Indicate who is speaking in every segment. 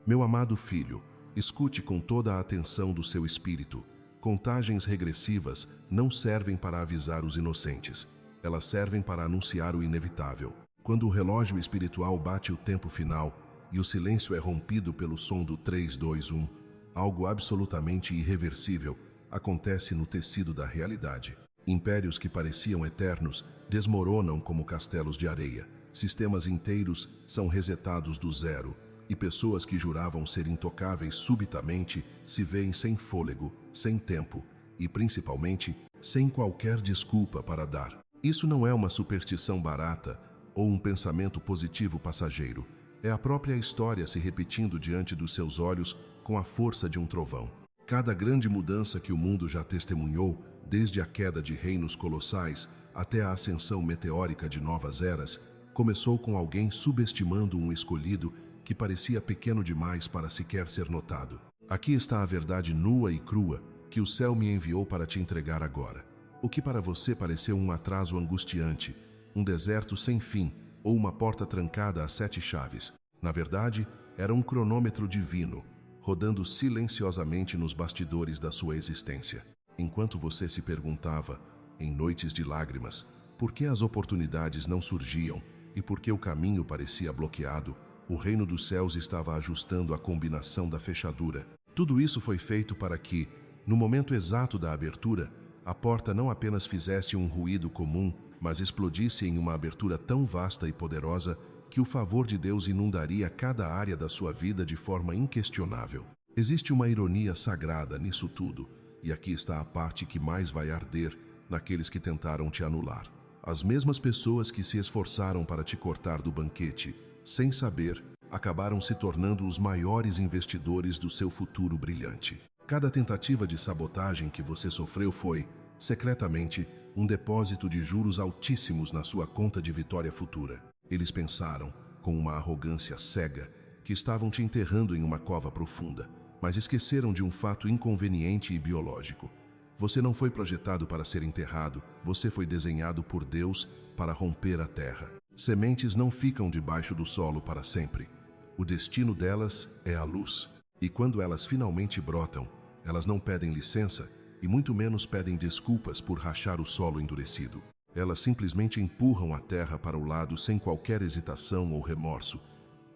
Speaker 1: Meu amado filho, escute com toda a atenção do seu espírito. Contagens regressivas não servem para avisar os inocentes. Elas servem para anunciar o inevitável. Quando o relógio espiritual bate o tempo final e o silêncio é rompido pelo som do 3, 2, 1, algo absolutamente irreversível acontece no tecido da realidade. Impérios que pareciam eternos desmoronam como castelos de areia. Sistemas inteiros são resetados do zero, e pessoas que juravam ser intocáveis subitamente se veem sem fôlego, sem tempo e, principalmente, sem qualquer desculpa para dar. Isso não é uma superstição barata ou um pensamento positivo passageiro. É a própria história se repetindo diante dos seus olhos com a força de um trovão. Cada grande mudança que o mundo já testemunhou, desde a queda de reinos colossais até a ascensão meteórica de novas eras, começou com alguém subestimando um escolhido que parecia pequeno demais para sequer ser notado. Aqui está a verdade nua e crua que o céu me enviou para te entregar agora. O que para você pareceu um atraso angustiante, um deserto sem fim ou uma porta trancada a 7 chaves, na verdade, era um cronômetro divino, rodando silenciosamente nos bastidores da sua existência. Enquanto você se perguntava, em noites de lágrimas, por que as oportunidades não surgiam e por que o caminho parecia bloqueado, o reino dos céus estava ajustando a combinação da fechadura. Tudo isso foi feito para que, no momento exato da abertura, a porta não apenas fizesse um ruído comum, mas explodisse em uma abertura tão vasta e poderosa que o favor de Deus inundaria cada área da sua vida de forma inquestionável. Existe uma ironia sagrada nisso tudo, e aqui está a parte que mais vai arder naqueles que tentaram te anular. As mesmas pessoas que se esforçaram para te cortar do banquete, sem saber, acabaram se tornando os maiores investidores do seu futuro brilhante. Cada tentativa de sabotagem que você sofreu foi, secretamente, um depósito de juros altíssimos na sua conta de vitória futura. Eles pensaram, com uma arrogância cega, que estavam te enterrando em uma cova profunda, mas esqueceram de um fato inconveniente e biológico. Você não foi projetado para ser enterrado, você foi desenhado por Deus para romper a terra. Sementes não ficam debaixo do solo para sempre. O destino delas é a luz. E quando elas finalmente brotam, elas não pedem licença e muito menos pedem desculpas por rachar o solo endurecido. Elas simplesmente empurram a terra para o lado sem qualquer hesitação ou remorso.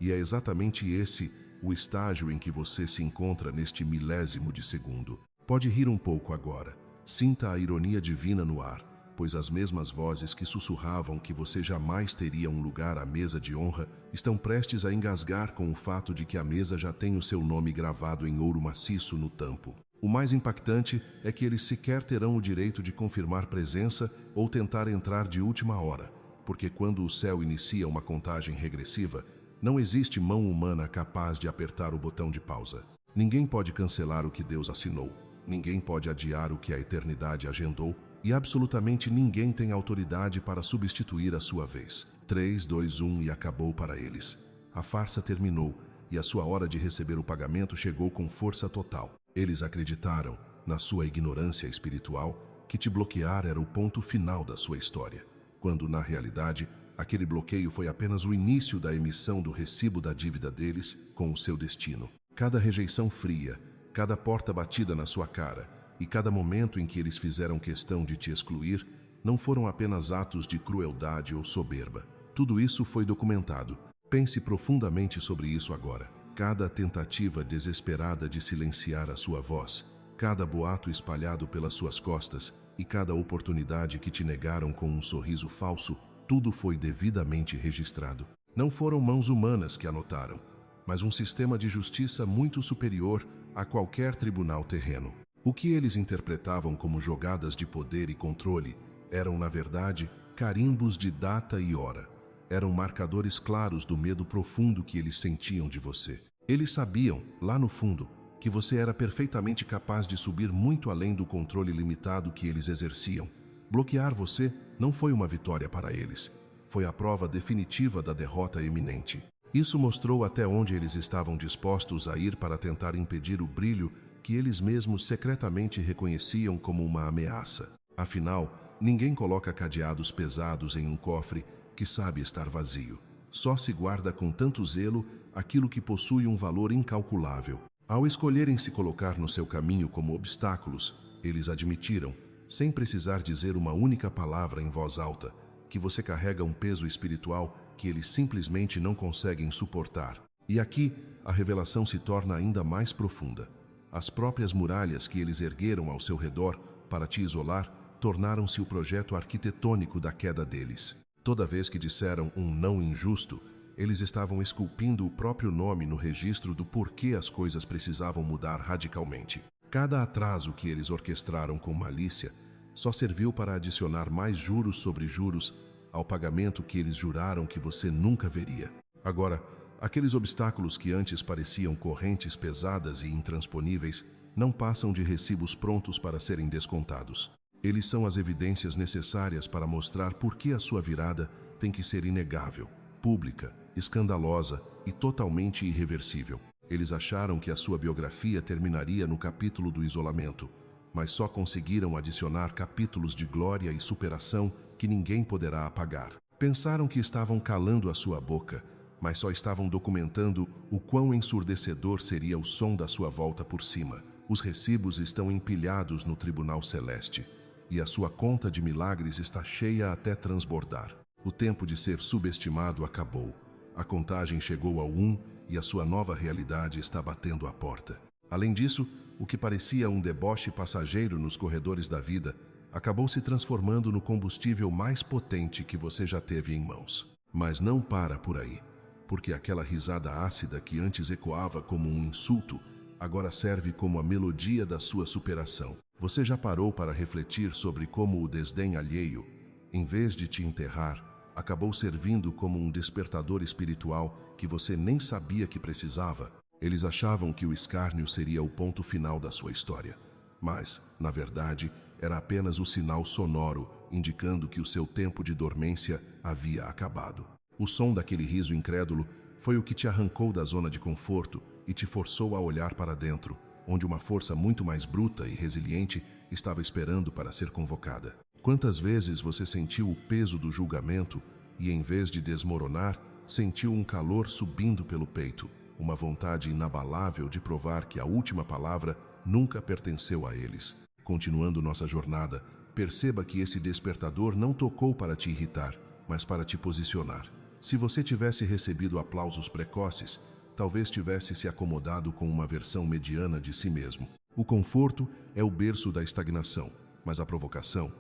Speaker 1: E é exatamente esse o estágio em que você se encontra neste milésimo de segundo. Pode rir um pouco agora. Sinta a ironia divina no ar, pois as mesmas vozes que sussurravam que você jamais teria um lugar à mesa de honra estão prestes a engasgar com o fato de que a mesa já tem o seu nome gravado em ouro maciço no tampo. O mais impactante é que eles sequer terão o direito de confirmar presença ou tentar entrar de última hora, porque quando o céu inicia uma contagem regressiva, não existe mão humana capaz de apertar o botão de pausa. Ninguém pode cancelar o que Deus assinou, ninguém pode adiar o que a eternidade agendou, e absolutamente ninguém tem autoridade para substituir a sua vez. 3, 2, 1 e acabou para eles. A farsa terminou e a sua hora de receber o pagamento chegou com força total. Eles acreditaram, na sua ignorância espiritual, que te bloquear era o ponto final da sua história, quando, na realidade, aquele bloqueio foi apenas o início da emissão do recibo da dívida deles com o seu destino. Cada rejeição fria, cada porta batida na sua cara e cada momento em que eles fizeram questão de te excluir não foram apenas atos de crueldade ou soberba. Tudo isso foi documentado. Pense profundamente sobre isso agora. Cada tentativa desesperada de silenciar a sua voz, cada boato espalhado pelas suas costas e cada oportunidade que te negaram com um sorriso falso, tudo foi devidamente registrado. Não foram mãos humanas que anotaram, mas um sistema de justiça muito superior a qualquer tribunal terreno. O que eles interpretavam como jogadas de poder e controle eram, na verdade, carimbos de data e hora. Eram marcadores claros do medo profundo que eles sentiam de você. Eles sabiam, lá no fundo, que você era perfeitamente capaz de subir muito além do controle limitado que eles exerciam. Bloquear você não foi uma vitória para eles. Foi a prova definitiva da derrota iminente. Isso mostrou até onde eles estavam dispostos a ir para tentar impedir o brilho que eles mesmos secretamente reconheciam como uma ameaça. Afinal, ninguém coloca cadeados pesados em um cofre que sabe estar vazio. Só se guarda com tanto zelo aquilo que possui um valor incalculável. Ao escolherem se colocar no seu caminho como obstáculos, eles admitiram, sem precisar dizer uma única palavra em voz alta, que você carrega um peso espiritual que eles simplesmente não conseguem suportar. E aqui, a revelação se torna ainda mais profunda. As próprias muralhas que eles ergueram ao seu redor para te isolar tornaram-se o projeto arquitetônico da queda deles. Toda vez que disseram um não injusto, eles estavam esculpindo o próprio nome no registro do porquê as coisas precisavam mudar radicalmente. Cada atraso que eles orquestraram com malícia só serviu para adicionar mais juros sobre juros ao pagamento que eles juraram que você nunca veria. Agora, aqueles obstáculos que antes pareciam correntes pesadas e intransponíveis não passam de recibos prontos para serem descontados. Eles são as evidências necessárias para mostrar por que a sua virada tem que ser inegável, pública, escandalosa e totalmente irreversível. Eles acharam que a sua biografia terminaria no capítulo do isolamento, mas só conseguiram adicionar capítulos de glória e superação que ninguém poderá apagar. Pensaram que estavam calando a sua boca, mas só estavam documentando o quão ensurdecedor seria o som da sua volta por cima. Os recibos estão empilhados no tribunal celeste, e a sua conta de milagres está cheia até transbordar. O tempo de ser subestimado acabou. A contagem chegou ao 1 e a sua nova realidade está batendo à porta. Além disso, o que parecia um deboche passageiro nos corredores da vida acabou se transformando no combustível mais potente que você já teve em mãos. Mas não para por aí, porque aquela risada ácida que antes ecoava como um insulto agora serve como a melodia da sua superação. Você já parou para refletir sobre como o desdém alheio, em vez de te enterrar, acabou servindo como um despertador espiritual que você nem sabia que precisava? Eles achavam que o escárnio seria o ponto final da sua história, mas, na verdade, era apenas o sinal sonoro indicando que o seu tempo de dormência havia acabado. O som daquele riso incrédulo foi o que te arrancou da zona de conforto e te forçou a olhar para dentro, onde uma força muito mais bruta e resiliente estava esperando para ser convocada. Quantas vezes você sentiu o peso do julgamento e, em vez de desmoronar, sentiu um calor subindo pelo peito, uma vontade inabalável de provar que a última palavra nunca pertenceu a eles? Continuando nossa jornada, perceba que esse despertador não tocou para te irritar, mas para te posicionar. Se você tivesse recebido aplausos precoces, talvez tivesse se acomodado com uma versão mediana de si mesmo. O conforto é o berço da estagnação, mas a provocação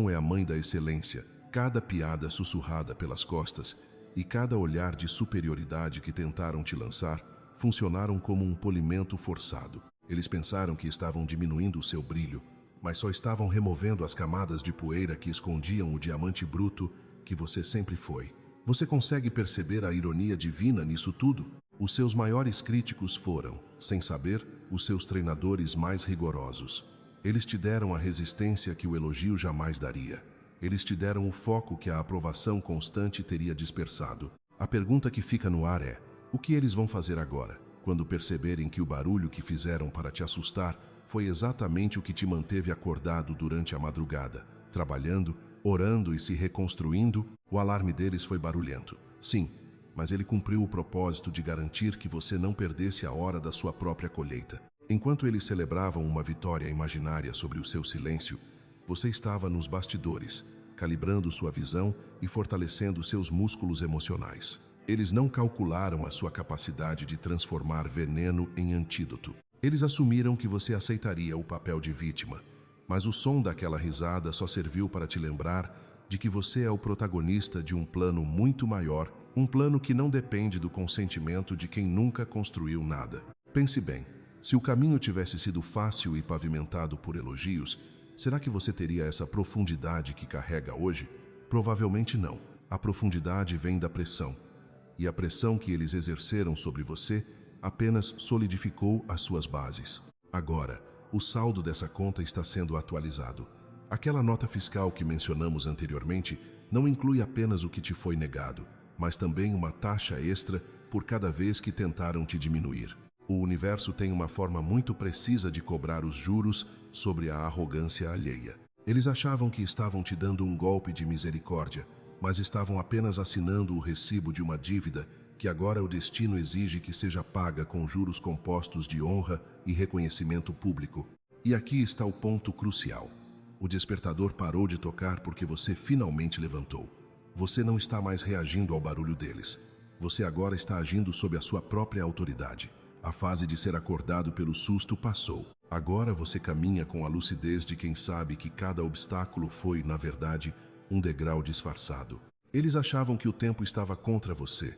Speaker 1: é a mãe da excelência. Cada piada sussurrada pelas costas e cada olhar de superioridade que tentaram te lançar funcionaram como um polimento forçado. Eles pensaram que estavam diminuindo o seu brilho, mas só estavam removendo as camadas de poeira que escondiam o diamante bruto que você sempre foi. Você consegue perceber a ironia divina nisso tudo? Os seus maiores críticos foram, sem saber, os seus treinadores mais rigorosos. Eles te deram a resistência que o elogio jamais daria. Eles te deram o foco que a aprovação constante teria dispersado. A pergunta que fica no ar é: o que eles vão fazer agora, quando perceberem que o barulho que fizeram para te assustar foi exatamente o que te manteve acordado durante a madrugada, trabalhando, orando e se reconstruindo? O alarme deles foi barulhento. Sim, mas ele cumpriu o propósito de garantir que você não perdesse a hora da sua própria colheita. Enquanto eles celebravam uma vitória imaginária sobre o seu silêncio, você estava nos bastidores, calibrando sua visão e fortalecendo seus músculos emocionais. Eles não calcularam a sua capacidade de transformar veneno em antídoto. Eles assumiram que você aceitaria o papel de vítima, mas o som daquela risada só serviu para te lembrar de que você é o protagonista de um plano muito maior, um plano que não depende do consentimento de quem nunca construiu nada. Pense bem, se o caminho tivesse sido fácil e pavimentado por elogios, será que você teria essa profundidade que carrega hoje? Provavelmente não. A profundidade vem da pressão, e a pressão que eles exerceram sobre você apenas solidificou as suas bases. Agora, o saldo dessa conta está sendo atualizado. Aquela nota fiscal que mencionamos anteriormente não inclui apenas o que te foi negado, mas também uma taxa extra por cada vez que tentaram te diminuir. O universo tem uma forma muito precisa de cobrar os juros sobre a arrogância alheia. Eles achavam que estavam te dando um golpe de misericórdia, mas estavam apenas assinando o recibo de uma dívida que agora o destino exige que seja paga com juros compostos de honra e reconhecimento público. E aqui está o ponto crucial. O despertador parou de tocar porque você finalmente levantou. Você não está mais reagindo ao barulho deles. Você agora está agindo sob a sua própria autoridade. A fase de ser acordado pelo susto passou. Agora você caminha com a lucidez de quem sabe que cada obstáculo foi, na verdade, um degrau disfarçado. Eles achavam que o tempo estava contra você,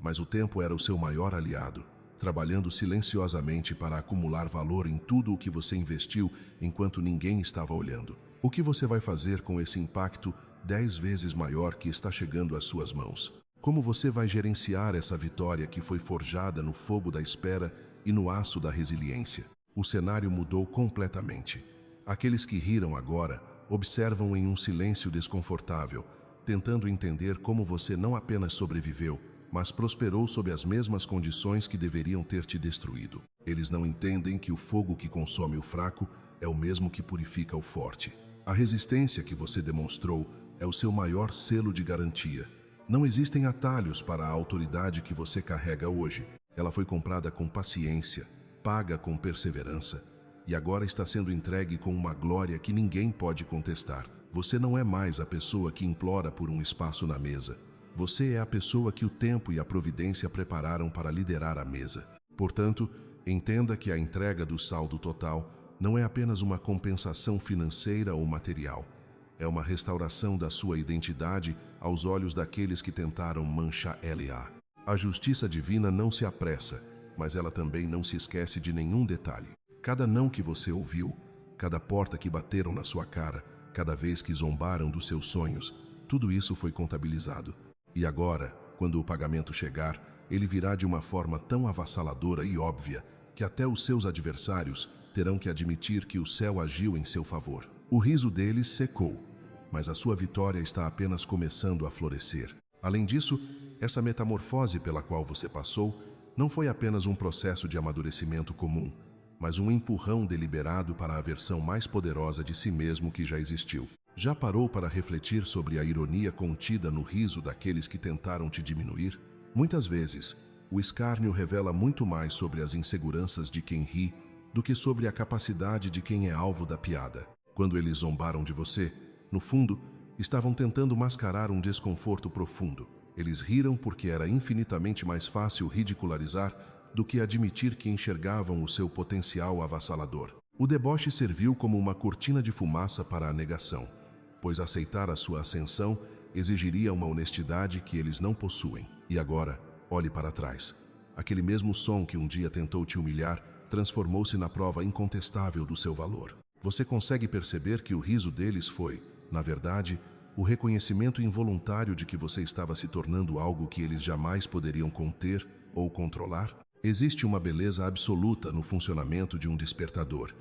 Speaker 1: mas o tempo era o seu maior aliado, trabalhando silenciosamente para acumular valor em tudo o que você investiu enquanto ninguém estava olhando. O que você vai fazer com esse impacto 10 vezes maior que está chegando às suas mãos? Como você vai gerenciar essa vitória que foi forjada no fogo da espera e no aço da resiliência? O cenário mudou completamente. Aqueles que riram agora observam em um silêncio desconfortável, tentando entender como você não apenas sobreviveu, mas prosperou sob as mesmas condições que deveriam ter te destruído. Eles não entendem que o fogo que consome o fraco é o mesmo que purifica o forte. A resistência que você demonstrou é o seu maior selo de garantia. Não existem atalhos para a autoridade que você carrega hoje. Ela foi comprada com paciência, paga com perseverança, e agora está sendo entregue com uma glória que ninguém pode contestar. Você não é mais a pessoa que implora por um espaço na mesa. Você é a pessoa que o tempo e a providência prepararam para liderar a mesa. Portanto, entenda que a entrega do saldo total não é apenas uma compensação financeira ou material. É uma restauração da sua identidade aos olhos daqueles que tentaram manchá-la. A justiça divina não se apressa, mas ela também não se esquece de nenhum detalhe. Cada não que você ouviu, cada porta que bateram na sua cara, cada vez que zombaram dos seus sonhos, tudo isso foi contabilizado. E agora, quando o pagamento chegar, ele virá de uma forma tão avassaladora e óbvia que até os seus adversários terão que admitir que o céu agiu em seu favor. O riso deles secou, mas a sua vitória está apenas começando a florescer. Além disso, essa metamorfose pela qual você passou não foi apenas um processo de amadurecimento comum, mas um empurrão deliberado para a versão mais poderosa de si mesmo que já existiu. Já parou para refletir sobre a ironia contida no riso daqueles que tentaram te diminuir? Muitas vezes, o escárnio revela muito mais sobre as inseguranças de quem ri do que sobre a capacidade de quem é alvo da piada. Quando eles zombaram de você, no fundo, estavam tentando mascarar um desconforto profundo. Eles riram porque era infinitamente mais fácil ridicularizar do que admitir que enxergavam o seu potencial avassalador. O deboche serviu como uma cortina de fumaça para a negação, pois aceitar a sua ascensão exigiria uma honestidade que eles não possuem. E agora, olhe para trás. Aquele mesmo som que um dia tentou te humilhar transformou-se na prova incontestável do seu valor. Você consegue perceber que o riso deles foi, na verdade, o reconhecimento involuntário de que você estava se tornando algo que eles jamais poderiam conter ou controlar? Existe uma beleza absoluta no funcionamento de um despertador.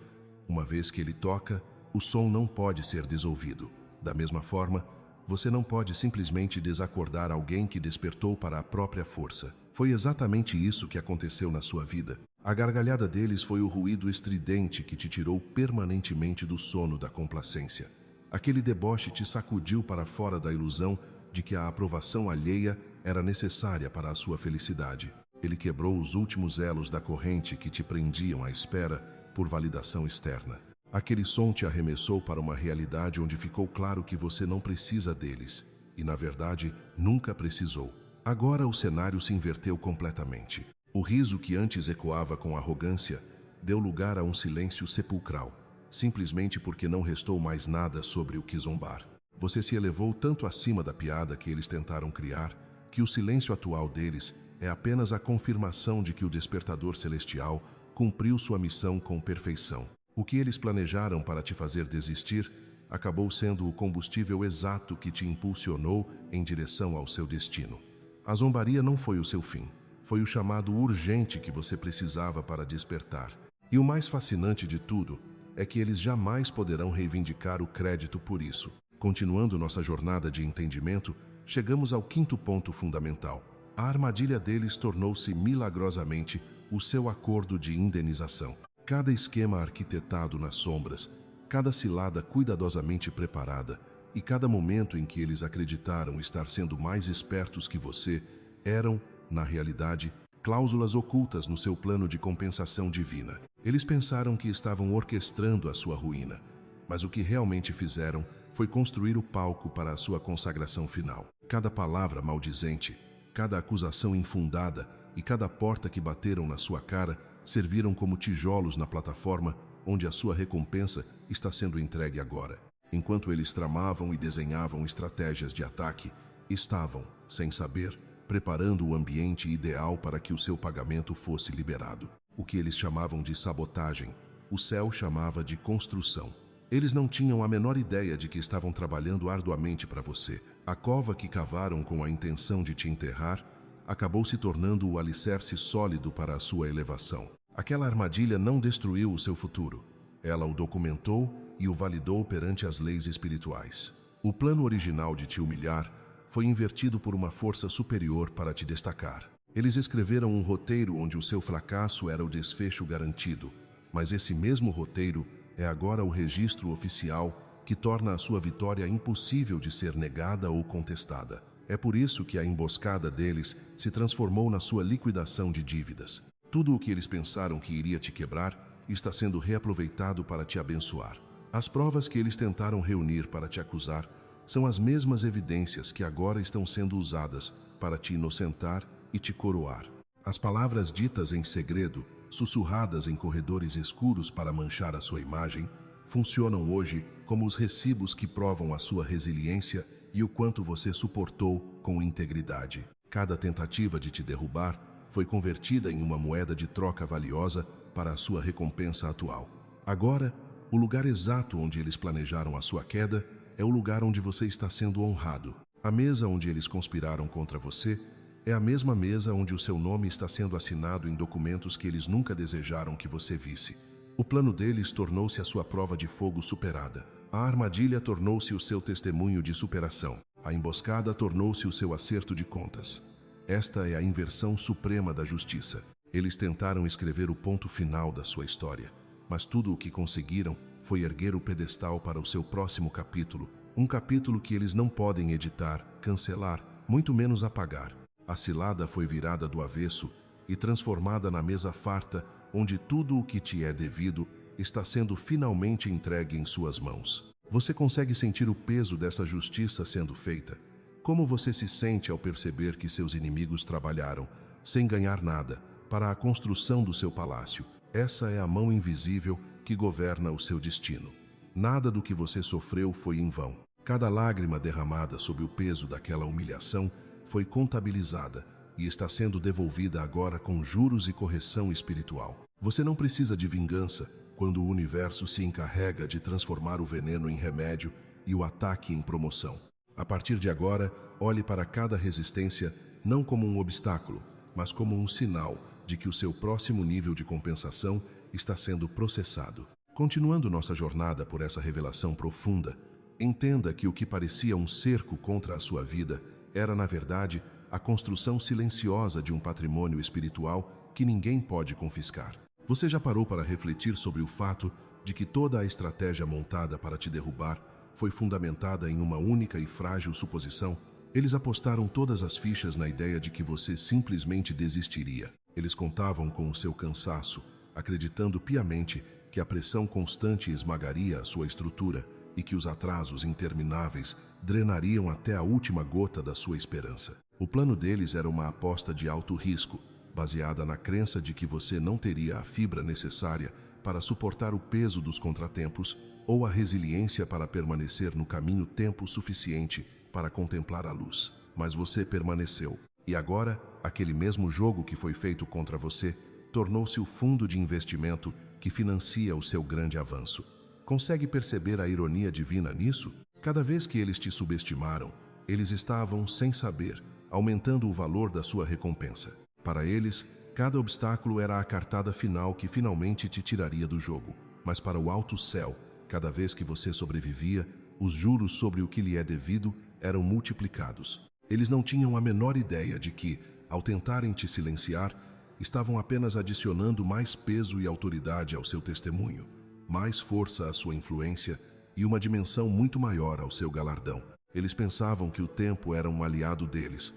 Speaker 1: Uma vez que ele toca, o som não pode ser desouvido. Da mesma forma, você não pode simplesmente desacordar alguém que despertou para a própria força. Foi exatamente isso que aconteceu na sua vida. A gargalhada deles foi o ruído estridente que te tirou permanentemente do sono da complacência. Aquele deboche te sacudiu para fora da ilusão de que a aprovação alheia era necessária para a sua felicidade. Ele quebrou os últimos elos da corrente que te prendiam à espera por validação externa. Aquele som te arremessou para uma realidade onde ficou claro que você não precisa deles, e na verdade nunca precisou. Agora o cenário se inverteu completamente. O riso que antes ecoava com arrogância deu lugar a um silêncio sepulcral, simplesmente porque não restou mais nada sobre o que zombar. Você se elevou tanto acima da piada que eles tentaram criar, que o silêncio atual deles é apenas a confirmação de que o despertador celestial cumpriu sua missão com perfeição. O que eles planejaram para te fazer desistir acabou sendo o combustível exato que te impulsionou em direção ao seu destino. A zombaria não foi o seu fim, foi o chamado urgente que você precisava para despertar. E o mais fascinante de tudo é que eles jamais poderão reivindicar o crédito por isso. Continuando nossa jornada de entendimento, chegamos ao quinto ponto fundamental. A armadilha deles tornou-se milagrosamente o seu acordo de indenização. Cada esquema arquitetado nas sombras, cada cilada cuidadosamente preparada e cada momento em que eles acreditaram estar sendo mais espertos que você eram, na realidade, cláusulas ocultas no seu plano de compensação divina. Eles pensaram que estavam orquestrando a sua ruína, mas o que realmente fizeram foi construir o palco para a sua consagração final. Cada palavra maldizente, cada acusação infundada e cada porta que bateram na sua cara serviram como tijolos na plataforma onde a sua recompensa está sendo entregue agora. Enquanto eles tramavam e desenhavam estratégias de ataque, estavam, sem saber, preparando o ambiente ideal para que o seu pagamento fosse liberado. O que eles chamavam de sabotagem, o céu chamava de construção. Eles não tinham a menor ideia de que estavam trabalhando arduamente para você. A cova que cavaram com a intenção de te enterrar acabou se tornando o alicerce sólido para a sua elevação. Aquela armadilha não destruiu o seu futuro. Ela o documentou e o validou perante as leis espirituais. O plano original de te humilhar foi invertido por uma força superior para te destacar. Eles escreveram um roteiro onde o seu fracasso era o desfecho garantido, mas esse mesmo roteiro é agora o registro oficial que torna a sua vitória impossível de ser negada ou contestada. É por isso que a emboscada deles se transformou na sua liquidação de dívidas. Tudo o que eles pensaram que iria te quebrar está sendo reaproveitado para te abençoar. As provas que eles tentaram reunir para te acusar são as mesmas evidências que agora estão sendo usadas para te inocentar e te coroar. As palavras ditas em segredo, sussurradas em corredores escuros para manchar a sua imagem, funcionam hoje como os recibos que provam a sua resiliência e o quanto você suportou com integridade. Cada tentativa de te derrubar foi convertida em uma moeda de troca valiosa para a sua recompensa atual. Agora, o lugar exato onde eles planejaram a sua queda é o lugar onde você está sendo honrado. A mesa onde eles conspiraram contra você é a mesma mesa onde o seu nome está sendo assinado em documentos que eles nunca desejaram que você visse. O plano deles tornou-se a sua prova de fogo superada. A armadilha tornou-se o seu testemunho de superação. A emboscada tornou-se o seu acerto de contas. Esta é a inversão suprema da justiça. Eles tentaram escrever o ponto final da sua história, mas tudo o que conseguiram foi erguer o pedestal para o seu próximo capítulo, um capítulo que eles não podem editar, cancelar, muito menos apagar. A cilada foi virada do avesso e transformada na mesa farta, onde tudo o que te é devido está sendo finalmente entregue em suas mãos. Você consegue sentir o peso dessa justiça sendo feita? Como você se sente ao perceber que seus inimigos trabalharam, sem ganhar nada, para a construção do seu palácio? Essa é a mão invisível que governa o seu destino. Nada do que você sofreu foi em vão. Cada lágrima derramada sob o peso daquela humilhação foi contabilizada e está sendo devolvida agora com juros e correção espiritual. Você não precisa de vingança quando o universo se encarrega de transformar o veneno em remédio e o ataque em promoção. A partir de agora, olhe para cada resistência não como um obstáculo, mas como um sinal de que o seu próximo nível de compensação está sendo processado. Continuando nossa jornada por essa revelação profunda, entenda que o que parecia um cerco contra a sua vida era, na verdade, a construção silenciosa de um patrimônio espiritual que ninguém pode confiscar. Você já parou para refletir sobre o fato de que toda a estratégia montada para te derrubar foi fundamentada em uma única e frágil suposição? Eles apostaram todas as fichas na ideia de que você simplesmente desistiria. Eles contavam com o seu cansaço, acreditando piamente que a pressão constante esmagaria a sua estrutura e que os atrasos intermináveis drenariam até a última gota da sua esperança. O plano deles era uma aposta de alto risco, baseada na crença de que você não teria a fibra necessária para suportar o peso dos contratempos ou a resiliência para permanecer no caminho tempo suficiente para contemplar a luz. Mas você permaneceu. E agora, aquele mesmo jogo que foi feito contra você tornou-se o fundo de investimento que financia o seu grande avanço. Consegue perceber a ironia divina nisso? Cada vez que eles te subestimaram, eles estavam, sem saber, aumentando o valor da sua recompensa. Para eles, cada obstáculo era a cartada final que finalmente te tiraria do jogo. Mas para o alto céu, cada vez que você sobrevivia, os juros sobre o que lhe é devido eram multiplicados. Eles não tinham a menor ideia de que, ao tentarem te silenciar, estavam apenas adicionando mais peso e autoridade ao seu testemunho, mais força à sua influência e uma dimensão muito maior ao seu galardão. Eles pensavam que o tempo era um aliado deles,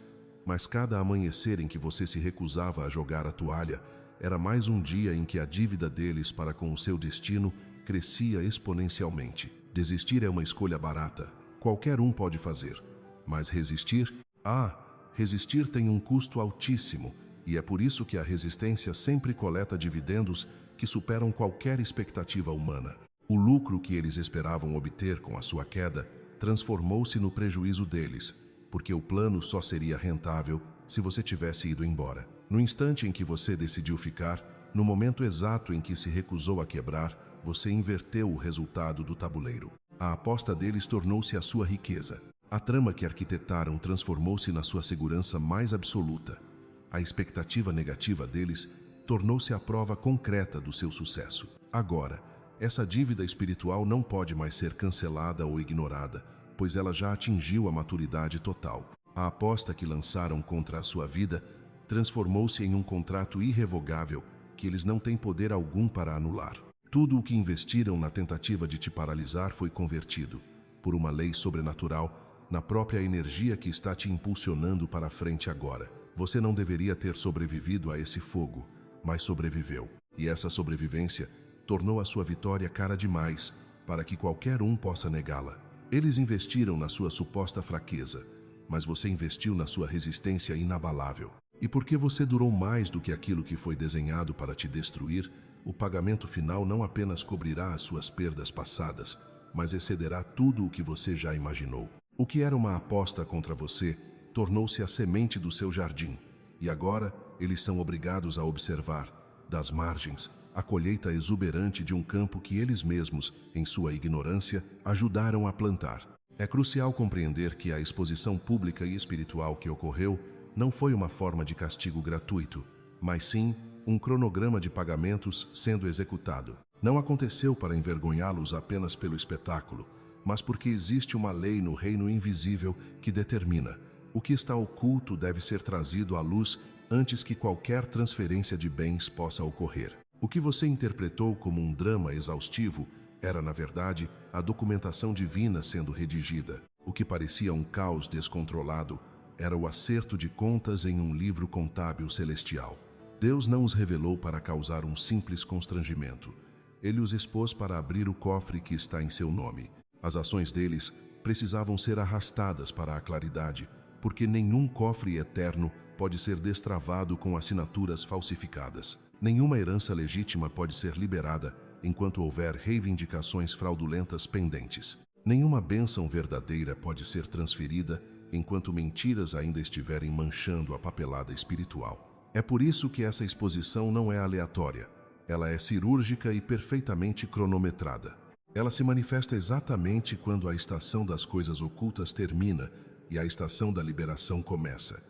Speaker 1: Mas cada amanhecer em que você se recusava a jogar a toalha era mais um dia em que a dívida deles para com o seu destino crescia exponencialmente. Desistir é uma escolha barata. Qualquer um pode fazer. Mas resistir? Resistir tem um custo altíssimo, e é por isso que a resistência sempre coleta dividendos que superam qualquer expectativa humana. O lucro que eles esperavam obter com a sua queda transformou-se no prejuízo deles, porque o plano só seria rentável se você tivesse ido embora. No instante em que você decidiu ficar, no momento exato em que se recusou a quebrar, você inverteu o resultado do tabuleiro. A aposta deles tornou-se a sua riqueza. A trama que arquitetaram transformou-se na sua segurança mais absoluta. A expectativa negativa deles tornou-se a prova concreta do seu sucesso. Agora, essa dívida espiritual não pode mais ser cancelada ou ignorada, pois ela já atingiu a maturidade total. A aposta que lançaram contra a sua vida transformou-se em um contrato irrevogável que eles não têm poder algum para anular. Tudo o que investiram na tentativa de te paralisar foi convertido, por uma lei sobrenatural, na própria energia que está te impulsionando para a frente agora. Você não deveria ter sobrevivido a esse fogo, mas sobreviveu. E essa sobrevivência tornou a sua vitória cara demais para que qualquer um possa negá-la. Eles investiram na sua suposta fraqueza, mas você investiu na sua resistência inabalável. E porque você durou mais do que aquilo que foi desenhado para te destruir, o pagamento final não apenas cobrirá as suas perdas passadas, mas excederá tudo o que você já imaginou. O que era uma aposta contra você tornou-se a semente do seu jardim, e agora eles são obrigados a observar, das margens, a colheita exuberante de um campo que eles mesmos, em sua ignorância, ajudaram a plantar. É crucial compreender que a exposição pública e espiritual que ocorreu não foi uma forma de castigo gratuito, mas sim um cronograma de pagamentos sendo executado. Não aconteceu para envergonhá-los apenas pelo espetáculo, mas porque existe uma lei no reino invisível que determina: o que está oculto deve ser trazido à luz antes que qualquer transferência de bens possa ocorrer. O que você interpretou como um drama exaustivo era, na verdade, a documentação divina sendo redigida. O que parecia um caos descontrolado era o acerto de contas em um livro contábil celestial. Deus não os revelou para causar um simples constrangimento. Ele os expôs para abrir o cofre que está em seu nome. As ações deles precisavam ser arrastadas para a claridade, porque nenhum cofre eterno pode ser destravado com assinaturas falsificadas. Nenhuma herança legítima pode ser liberada enquanto houver reivindicações fraudulentas pendentes. Nenhuma bênção verdadeira pode ser transferida enquanto mentiras ainda estiverem manchando a papelada espiritual. É por isso que essa exposição não é aleatória. Ela é cirúrgica e perfeitamente cronometrada. Ela se manifesta exatamente quando a estação das coisas ocultas termina e a estação da liberação começa.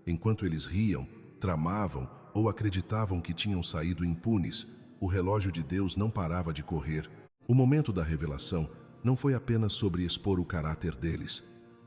Speaker 1: Enquanto eles riam, tramavam ou acreditavam que tinham saído impunes, o relógio de Deus não parava de correr. O momento da revelação não foi apenas sobre expor o caráter deles,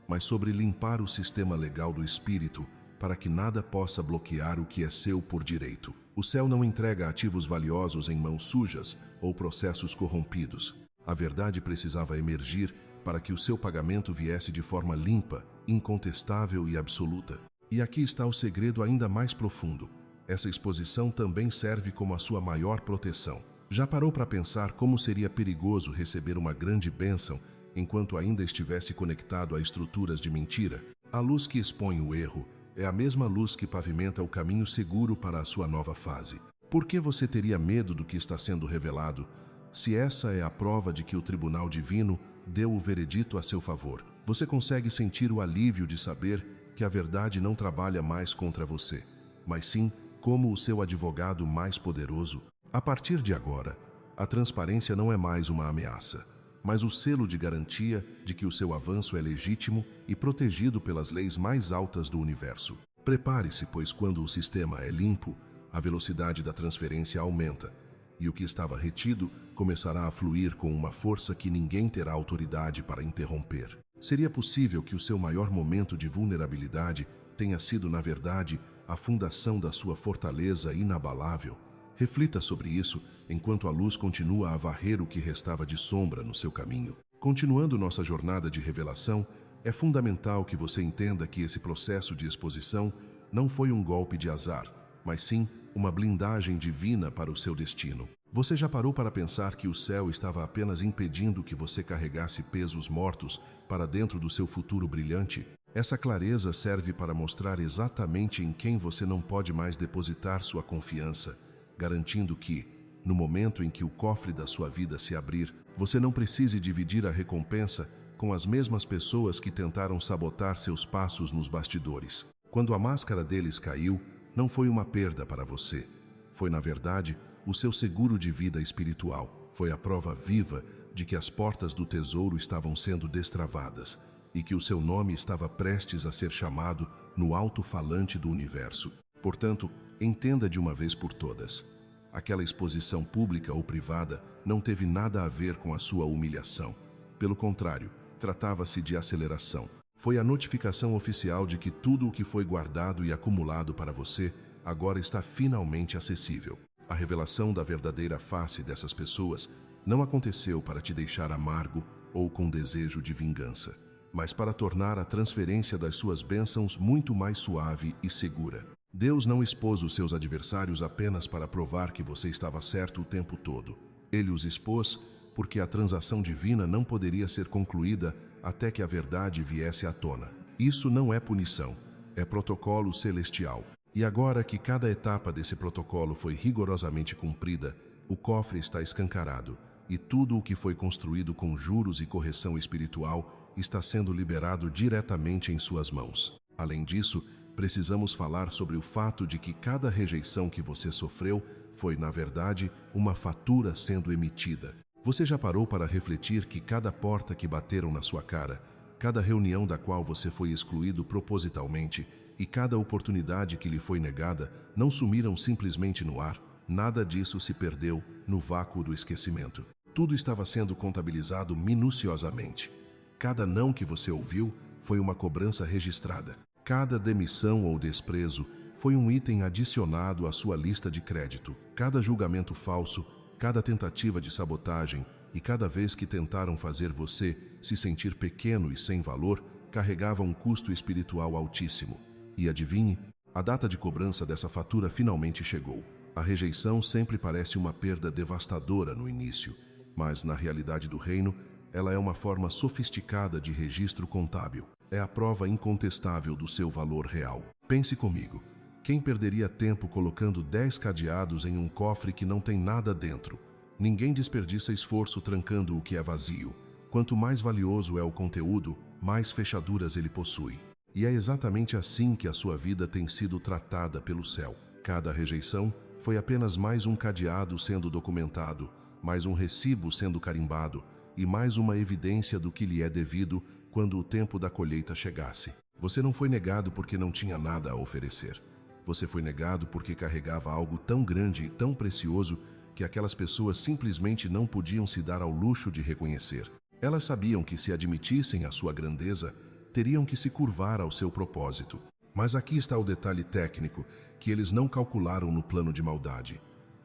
Speaker 1: mas sobre limpar o sistema legal do espírito para que nada possa bloquear o que é seu por direito. O céu não entrega ativos valiosos em mãos sujas ou processos corrompidos. A verdade precisava emergir para que o seu pagamento viesse de forma limpa, incontestável e absoluta. E aqui está o segredo ainda mais profundo. Essa exposição também serve como a sua maior proteção. Já parou para pensar como seria perigoso receber uma grande bênção enquanto ainda estivesse conectado a estruturas de mentira? A luz que expõe o erro é a mesma luz que pavimenta o caminho seguro para a sua nova fase. Por que você teria medo do que está sendo revelado, se essa é a prova de que o tribunal divino deu o veredito a seu favor? Você consegue sentir o alívio de saber que a verdade não trabalha mais contra você, mas sim como o seu advogado mais poderoso? A partir de agora, a transparência não é mais uma ameaça, mas o selo de garantia de que o seu avanço é legítimo e protegido pelas leis mais altas do universo. Prepare-se, pois quando o sistema é limpo, a velocidade da transferência aumenta, e o que estava retido começará a fluir com uma força que ninguém terá autoridade para interromper. Seria possível que o seu maior momento de vulnerabilidade tenha sido, na verdade, a fundação da sua fortaleza inabalável? Reflita sobre isso enquanto a luz continua a varrer o que restava de sombra no seu caminho. Continuando nossa jornada de revelação, É fundamental que você entenda que esse processo de exposição não foi um golpe de azar, mas sim uma blindagem divina para o seu destino. Você já parou para pensar que o céu estava apenas impedindo que você carregasse pesos mortos para dentro do seu futuro brilhante? Essa clareza serve para mostrar exatamente em quem você não pode mais depositar sua confiança, garantindo que, no momento em que o cofre da sua vida se abrir, você não precise dividir a recompensa com as mesmas pessoas que tentaram sabotar seus passos nos bastidores. Quando a máscara deles caiu, não foi uma perda para você. Foi, na verdade, o seu seguro de vida espiritual. Foi a prova viva de que as portas do tesouro estavam sendo destravadas e que o seu nome estava prestes a ser chamado no alto-falante do universo. Portanto, entenda de uma vez por todas. Aquela exposição pública ou privada não teve nada a ver com a sua humilhação. Pelo contrário, tratava-se de aceleração. Foi a notificação oficial de que tudo o que foi guardado e acumulado para você agora está finalmente acessível. A revelação da verdadeira face dessas pessoas não aconteceu para te deixar amargo ou com desejo de vingança, mas para tornar a transferência das suas bênçãos muito mais suave e segura. Deus não expôs os seus adversários apenas para provar que você estava certo o tempo todo. Ele os expôs porque a transação divina não poderia ser concluída até que a verdade viesse à tona. Isso não é punição, é protocolo celestial. E agora que cada etapa desse protocolo foi rigorosamente cumprida, o cofre está escancarado e tudo o que foi construído com juros e correção espiritual está sendo liberado diretamente em suas mãos. Além disso, precisamos falar sobre o fato de que cada rejeição que você sofreu foi, na verdade, uma fatura sendo emitida. Você já parou para refletir que cada porta que bateram na sua cara, cada reunião da qual você foi excluído propositalmente e cada oportunidade que lhe foi negada não sumiram simplesmente no ar? Nada disso se perdeu no vácuo do esquecimento. Tudo estava sendo contabilizado minuciosamente. Cada não que você ouviu foi uma cobrança registrada. Cada demissão ou desprezo foi um item adicionado à sua lista de crédito. Cada julgamento falso, cada tentativa de sabotagem e cada vez que tentaram fazer você se sentir pequeno e sem valor, carregava um custo espiritual altíssimo. E adivinhe, a data de cobrança dessa fatura finalmente chegou. A rejeição sempre parece uma perda devastadora no início, mas na realidade do reino, ela é uma forma sofisticada de registro contábil. É a prova incontestável do seu valor real. Pense comigo. Quem perderia tempo colocando 10 cadeados em um cofre que não tem nada dentro? Ninguém desperdiça esforço trancando o que é vazio. Quanto mais valioso é o conteúdo, mais fechaduras ele possui. E é exatamente assim que a sua vida tem sido tratada pelo céu. Cada rejeição foi apenas mais um cadeado sendo documentado, mais um recibo sendo carimbado e mais uma evidência do que lhe é devido quando o tempo da colheita chegasse. Você não foi negado porque não tinha nada a oferecer. Você foi negado porque carregava algo tão grande e tão precioso que aquelas pessoas simplesmente não podiam se dar ao luxo de reconhecer. Elas sabiam que se admitissem a sua grandeza, teriam que se curvar ao seu propósito. Mas aqui está o detalhe técnico que eles não calcularam no plano de maldade.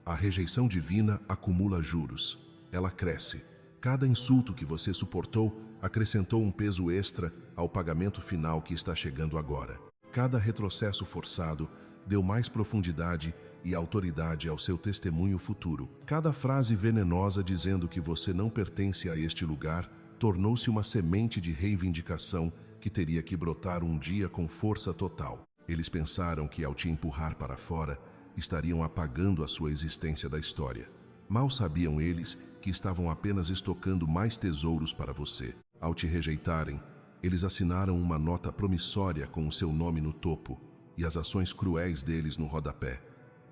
Speaker 1: A rejeição divina acumula juros. Ela cresce. Cada insulto que você suportou acrescentou um peso extra ao pagamento final que está chegando agora. Cada retrocesso forçado deu mais profundidade e autoridade ao seu testemunho futuro. Cada frase venenosa dizendo que você não pertence a este lugar tornou-se uma semente de reivindicação que teria que brotar um dia com força total. Eles pensaram que, ao te empurrar para fora, estariam apagando a sua existência da história. Mal sabiam eles que estavam apenas estocando mais tesouros para você. Ao te rejeitarem, eles assinaram uma nota promissória com o seu nome no topo e as ações cruéis deles no rodapé.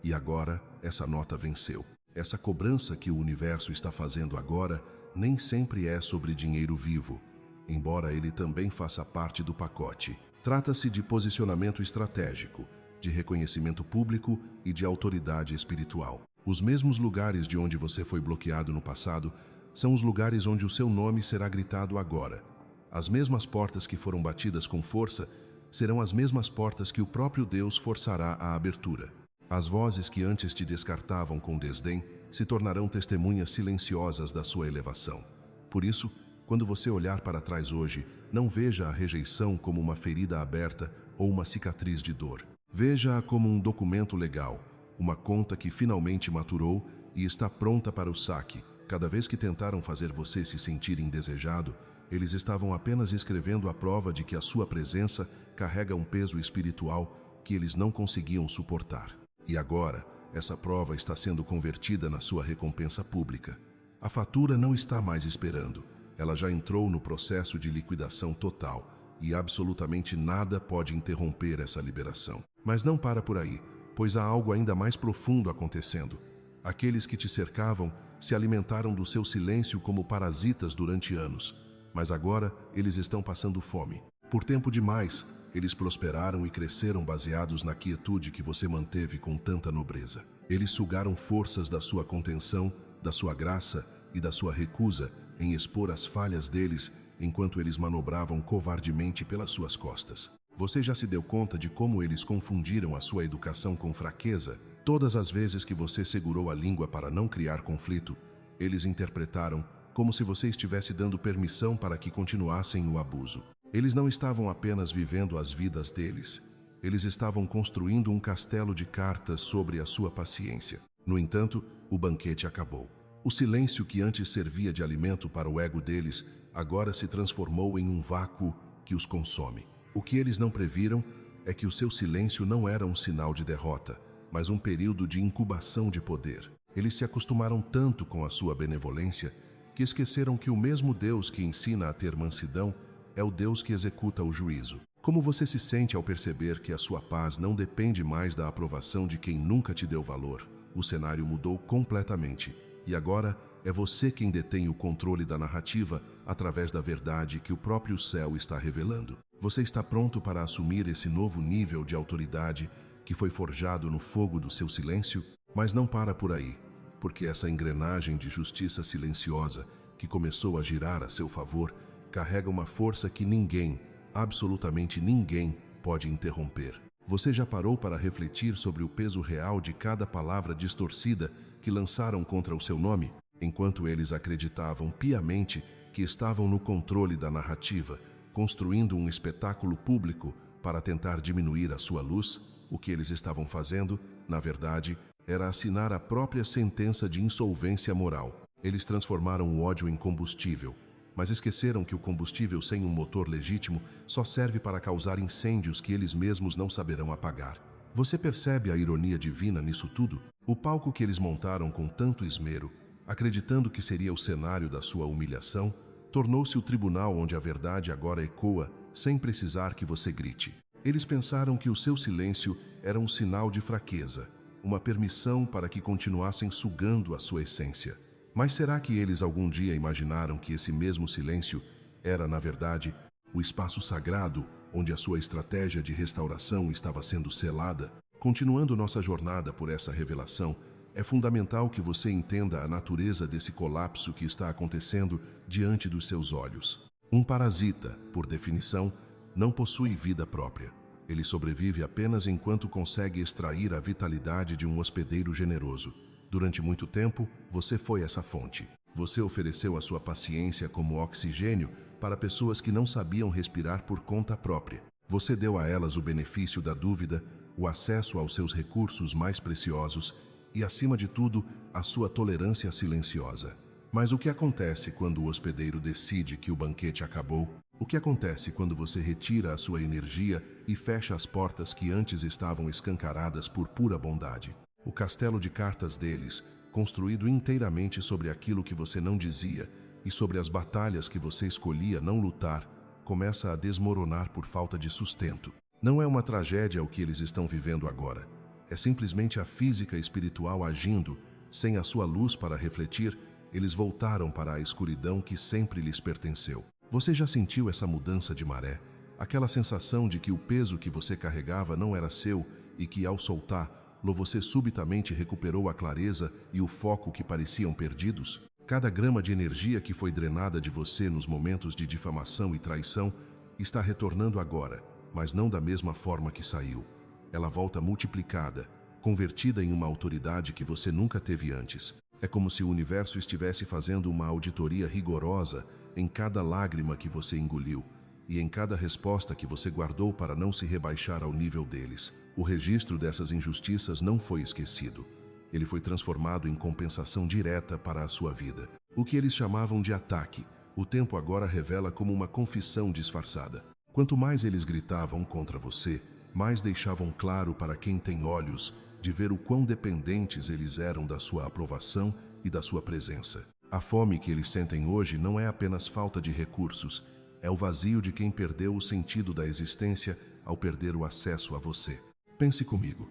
Speaker 1: E agora, essa nota venceu. Essa cobrança que o universo está fazendo agora nem sempre é sobre dinheiro vivo, embora ele também faça parte do pacote. Trata-se de posicionamento estratégico, de reconhecimento público e de autoridade espiritual. Os mesmos lugares de onde você foi bloqueado no passado são os lugares onde o seu nome será gritado agora. As mesmas portas que foram batidas com força serão as mesmas portas que o próprio Deus forçará à abertura. As vozes que antes te descartavam com desdém se tornarão testemunhas silenciosas da sua elevação. Por isso, Quando você olhar para trás hoje, não veja a rejeição como uma ferida aberta ou uma cicatriz de dor. Veja-a como um documento legal, uma conta que finalmente maturou e está pronta para o saque. Cada vez que tentaram fazer você se sentir indesejado, eles estavam apenas escrevendo a prova de que a sua presença carrega um peso espiritual que eles não conseguiam suportar. E agora, essa prova está sendo convertida na sua recompensa pública. A fatura não está mais esperando. Ela já entrou no processo de liquidação total e absolutamente nada pode interromper essa liberação. Mas não para por aí, pois há algo ainda mais profundo acontecendo. Aqueles que te cercavam se alimentaram do seu silêncio como parasitas durante anos, mas agora eles estão passando fome. Por tempo demais, eles prosperaram e cresceram baseados na quietude que você manteve com tanta nobreza. Eles sugaram forças da sua contenção, da sua graça e da sua recusa em expor as falhas deles enquanto eles manobravam covardemente pelas suas costas. Você já se deu conta de como eles confundiram a sua educação com fraqueza? Todas as vezes que você segurou a língua para não criar conflito, eles interpretaram como se você estivesse dando permissão para que continuassem o abuso. Eles não estavam apenas vivendo as vidas deles, eles estavam construindo um castelo de cartas sobre a sua paciência. No entanto, o banquete acabou. O silêncio que antes servia de alimento para o ego deles, agora se transformou em um vácuo que os consome. O que eles não previram é que o seu silêncio não era um sinal de derrota, mas um período de incubação de poder. Eles se acostumaram tanto com a sua benevolência que esqueceram que o mesmo Deus que ensina a ter mansidão é o Deus que executa o juízo. Como você se sente ao perceber que a sua paz não depende mais da aprovação de quem nunca te deu valor? O cenário mudou completamente. E agora é você quem detém o controle da narrativa através da verdade que o próprio céu está revelando. Você está pronto para assumir esse novo nível de autoridade que foi forjado no fogo do seu silêncio? Mas não para por aí, porque essa engrenagem de justiça silenciosa que começou a girar a seu favor carrega uma força que ninguém, absolutamente ninguém, pode interromper. Você já parou para refletir sobre o peso real de cada palavra distorcida que lançaram contra o seu nome, enquanto eles acreditavam piamente que estavam no controle da narrativa, construindo um espetáculo público para tentar diminuir a sua luz? O que eles estavam fazendo, na verdade, era assinar a própria sentença de insolvência moral. Eles transformaram o ódio em combustível, mas esqueceram que o combustível sem um motor legítimo só serve para causar incêndios que eles mesmos não saberão apagar. Você percebe a ironia divina nisso tudo? O palco que eles montaram com tanto esmero, acreditando que seria o cenário da sua humilhação, tornou-se o tribunal onde a verdade agora ecoa sem precisar que você grite. Eles pensaram que o seu silêncio era um sinal de fraqueza, uma permissão para que continuassem sugando a sua essência. Mas será que eles algum dia imaginaram que esse mesmo silêncio era, na verdade, o espaço sagrado onde a sua estratégia de restauração estava sendo selada? Continuando nossa jornada por essa revelação, é fundamental que você entenda a natureza desse colapso que está acontecendo diante dos seus olhos. Um parasita, por definição, não possui vida própria. Ele sobrevive apenas enquanto consegue extrair a vitalidade de um hospedeiro generoso. Durante muito tempo, você foi essa fonte. Você ofereceu a sua paciência como oxigênio para pessoas que não sabiam respirar por conta própria. Você deu a elas o benefício da dúvida, o acesso aos seus recursos mais preciosos e, acima de tudo, a sua tolerância silenciosa. Mas o que acontece quando o hospedeiro decide que o banquete acabou? O que acontece quando você retira a sua energia e fecha as portas que antes estavam escancaradas por pura bondade? O castelo de cartas deles, construído inteiramente sobre aquilo que você não dizia e sobre as batalhas que você escolhia não lutar, começa a desmoronar por falta de sustento. Não é uma tragédia o que eles estão vivendo agora. É simplesmente a física espiritual agindo. Sem a sua luz para refletir, eles voltaram para a escuridão que sempre lhes pertenceu. Você já sentiu essa mudança de maré? Aquela sensação de que o peso que você carregava não era seu e que, ao soltar, você subitamente recuperou a clareza e o foco que pareciam perdidos? Cada grama de energia que foi drenada de você nos momentos de difamação e traição está retornando agora, mas não da mesma forma que saiu. Ela volta multiplicada, convertida em uma autoridade que você nunca teve antes. É como se o universo estivesse fazendo uma auditoria rigorosa em cada lágrima que você engoliu e em cada resposta que você guardou para não se rebaixar ao nível deles. O registro dessas injustiças não foi esquecido. Ele foi transformado em compensação direta para a sua vida. O que eles chamavam de ataque, o tempo agora revela como uma confissão disfarçada. Quanto mais eles gritavam contra você, mais deixavam claro para quem tem olhos de ver o quão dependentes eles eram da sua aprovação e da sua presença. A fome que eles sentem hoje não é apenas falta de recursos, é o vazio de quem perdeu o sentido da existência ao perder o acesso a você. Pense comigo.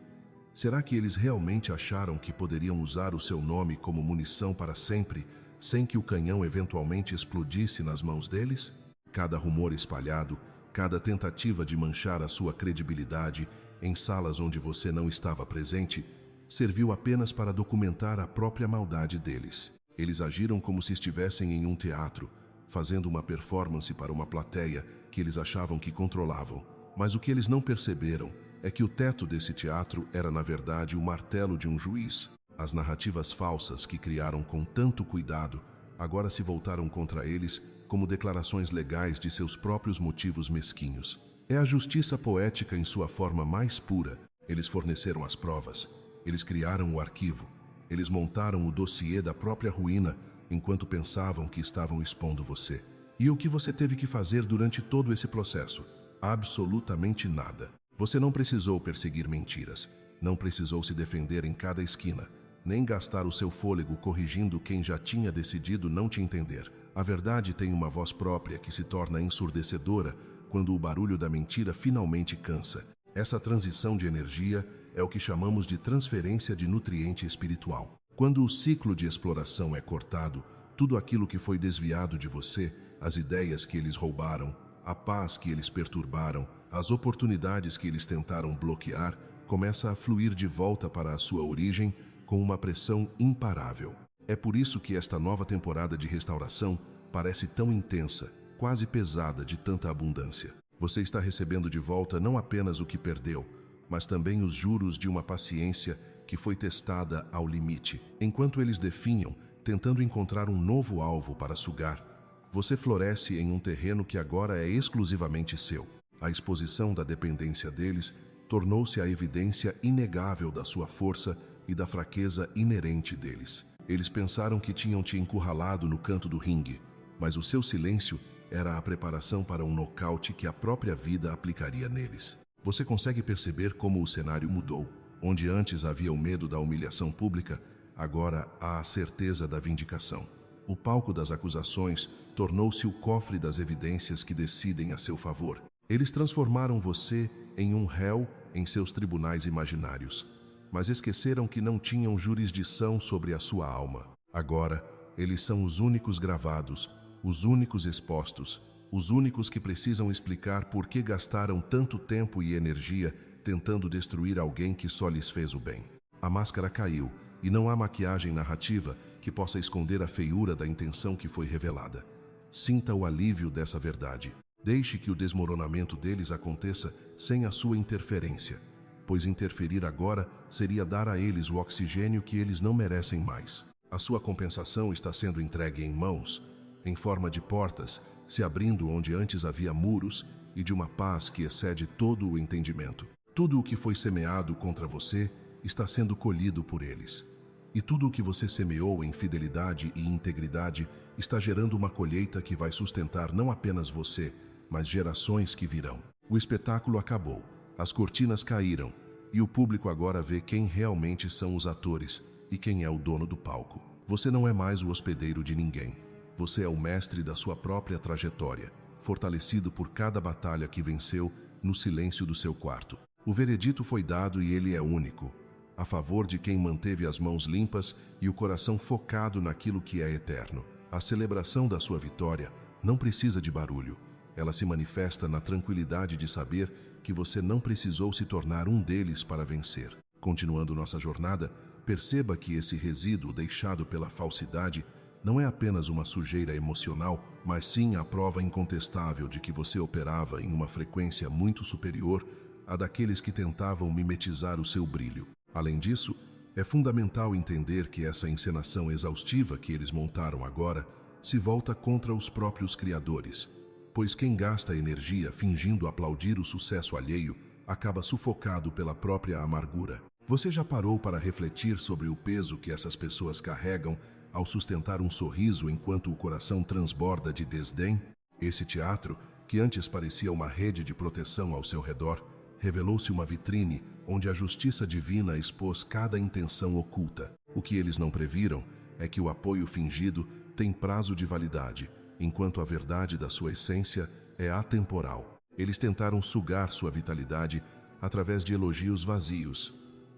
Speaker 1: Será que eles realmente acharam que poderiam usar o seu nome como munição para sempre, sem que o canhão eventualmente explodisse nas mãos deles? Cada rumor espalhado, cada tentativa de manchar a sua credibilidade em salas onde você não estava presente, serviu apenas para documentar a própria maldade deles. Eles agiram como se estivessem em um teatro, fazendo uma performance para uma plateia que eles achavam que controlavam. Mas o que eles não perceberam é que o teto desse teatro era, na verdade, o martelo de um juiz. As narrativas falsas que criaram com tanto cuidado agora se voltaram contra eles como declarações legais de seus próprios motivos mesquinhos. É a justiça poética em sua forma mais pura. Eles forneceram as provas, eles criaram o arquivo, eles montaram o dossiê da própria ruína enquanto pensavam que estavam expondo você. E o que você teve que fazer durante todo esse processo? Absolutamente nada. Você não precisou perseguir mentiras, não precisou se defender em cada esquina, nem gastar o seu fôlego corrigindo quem já tinha decidido não te entender. A verdade tem uma voz própria que se torna ensurdecedora quando o barulho da mentira finalmente cansa. Essa transição de energia é o que chamamos de transferência de nutriente espiritual. Quando o ciclo de exploração é cortado, tudo aquilo que foi desviado de você, as ideias que eles roubaram, a paz que eles perturbaram, as oportunidades que eles tentaram bloquear, começa a fluir de volta para a sua origem com uma pressão imparável. É por isso que esta nova temporada de restauração parece tão intensa, quase pesada de tanta abundância. Você está recebendo de volta não apenas o que perdeu, mas também os juros de uma paciência que foi testada ao limite. Enquanto eles definham, tentando encontrar um novo alvo para sugar, você floresce em um terreno que agora é exclusivamente seu. A exposição da dependência deles tornou-se a evidência inegável da sua força e da fraqueza inerente deles. Eles pensaram que tinham te encurralado no canto do ringue, mas o seu silêncio era a preparação para um nocaute que a própria vida aplicaria neles. Você consegue perceber como o cenário mudou. Onde antes havia o medo da humilhação pública, agora há a certeza da vindicação. O palco das acusações tornou-se o cofre das evidências que decidem a seu favor. Eles transformaram você em um réu em seus tribunais imaginários, mas esqueceram que não tinham jurisdição sobre a sua alma. Agora, eles são os únicos gravados, os únicos expostos, os únicos que precisam explicar por que gastaram tanto tempo e energia tentando destruir alguém que só lhes fez o bem. A máscara caiu, e não há maquiagem narrativa que possa esconder a feiura da intenção que foi revelada. Sinta o alívio dessa verdade. Deixe que o desmoronamento deles aconteça sem a sua interferência, pois interferir agora seria dar a eles o oxigênio que eles não merecem mais. A sua compensação está sendo entregue em mãos, em forma de portas, se abrindo onde antes havia muros e de uma paz que excede todo o entendimento. Tudo o que foi semeado contra você está sendo colhido por eles. E tudo o que você semeou em fidelidade e integridade está gerando uma colheita que vai sustentar não apenas você, mas gerações que virão. O espetáculo acabou, as cortinas caíram, e o público agora vê quem realmente são os atores e quem é o dono do palco. Você não é mais o hospedeiro de ninguém. Você é o mestre da sua própria trajetória, fortalecido por cada batalha que venceu no silêncio do seu quarto. O veredito foi dado e ele é único, a favor de quem manteve as mãos limpas e o coração focado naquilo que é eterno. A celebração da sua vitória não precisa de barulho. Ela se manifesta na tranquilidade de saber que você não precisou se tornar um deles para vencer. Continuando nossa jornada, perceba que esse resíduo deixado pela falsidade não é apenas uma sujeira emocional, mas sim a prova incontestável de que você operava em uma frequência muito superior à daqueles que tentavam mimetizar o seu brilho. Além disso, É fundamental entender que essa encenação exaustiva que eles montaram agora se volta contra os próprios criadores, pois quem gasta energia fingindo aplaudir o sucesso alheio acaba sufocado pela própria amargura. Você já parou para refletir sobre o peso que essas pessoas carregam ao sustentar um sorriso enquanto o coração transborda de desdém? Esse teatro, que antes parecia uma rede de proteção ao seu redor, revelou-se uma vitrine onde a justiça divina expôs cada intenção oculta. O que eles não previram é que o apoio fingido tem prazo de validade, enquanto a verdade da sua essência é atemporal. Eles tentaram sugar sua vitalidade através de elogios vazios,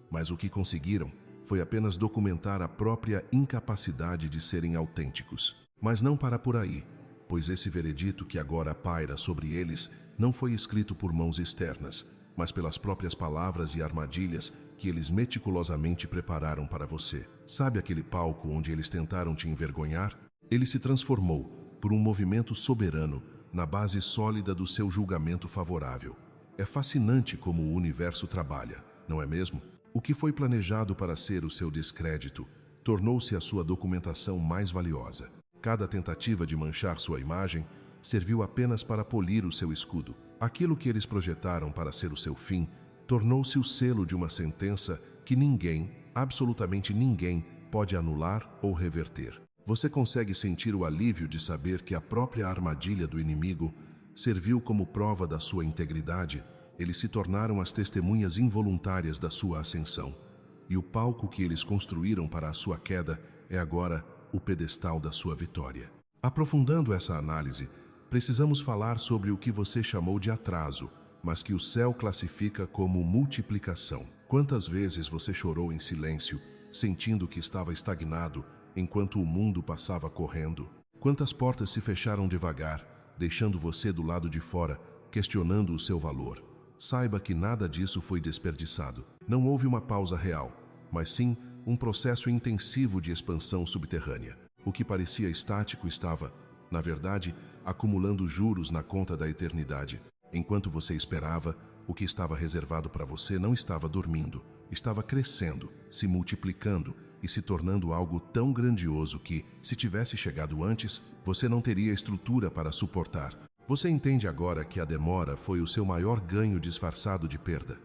Speaker 1: mas o que conseguiram foi apenas documentar a própria incapacidade de serem autênticos. Mas não para por aí, pois esse veredito que agora paira sobre eles não foi escrito por mãos externas, mas pelas próprias palavras e armadilhas que eles meticulosamente prepararam para você. Sabe aquele palco onde eles tentaram te envergonhar? Ele se transformou, por um movimento soberano, na base sólida do seu julgamento favorável. É fascinante como o universo trabalha, não é mesmo? O que foi planejado para ser o seu descrédito tornou-se a sua documentação mais valiosa. Cada tentativa de manchar sua imagem serviu apenas para polir o seu escudo. Aquilo que eles projetaram para ser o seu fim tornou-se o selo de uma sentença que ninguém, absolutamente ninguém, pode anular ou reverter. Você consegue sentir o alívio de saber que a própria armadilha do inimigo serviu como prova da sua integridade. Eles se tornaram as testemunhas involuntárias da sua ascensão. E o palco que eles construíram para a sua queda é agora o pedestal da sua vitória. Aprofundando essa análise, precisamos falar sobre o que você chamou de atraso, mas que o céu classifica como multiplicação. Quantas vezes você chorou em silêncio, sentindo que estava estagnado, enquanto o mundo passava correndo? Quantas portas se fecharam devagar, deixando você do lado de fora, questionando o seu valor? Saiba que nada disso foi desperdiçado. Não houve uma pausa real, mas sim um processo intensivo de expansão subterrânea. O que parecia estático estava, na verdade, acumulando juros na conta da eternidade. Enquanto você esperava, o que estava reservado para você não estava dormindo, estava crescendo, se multiplicando e se tornando algo tão grandioso que, se tivesse chegado antes, você não teria estrutura para suportar. Você entende agora que a demora foi o seu maior ganho disfarçado de perda.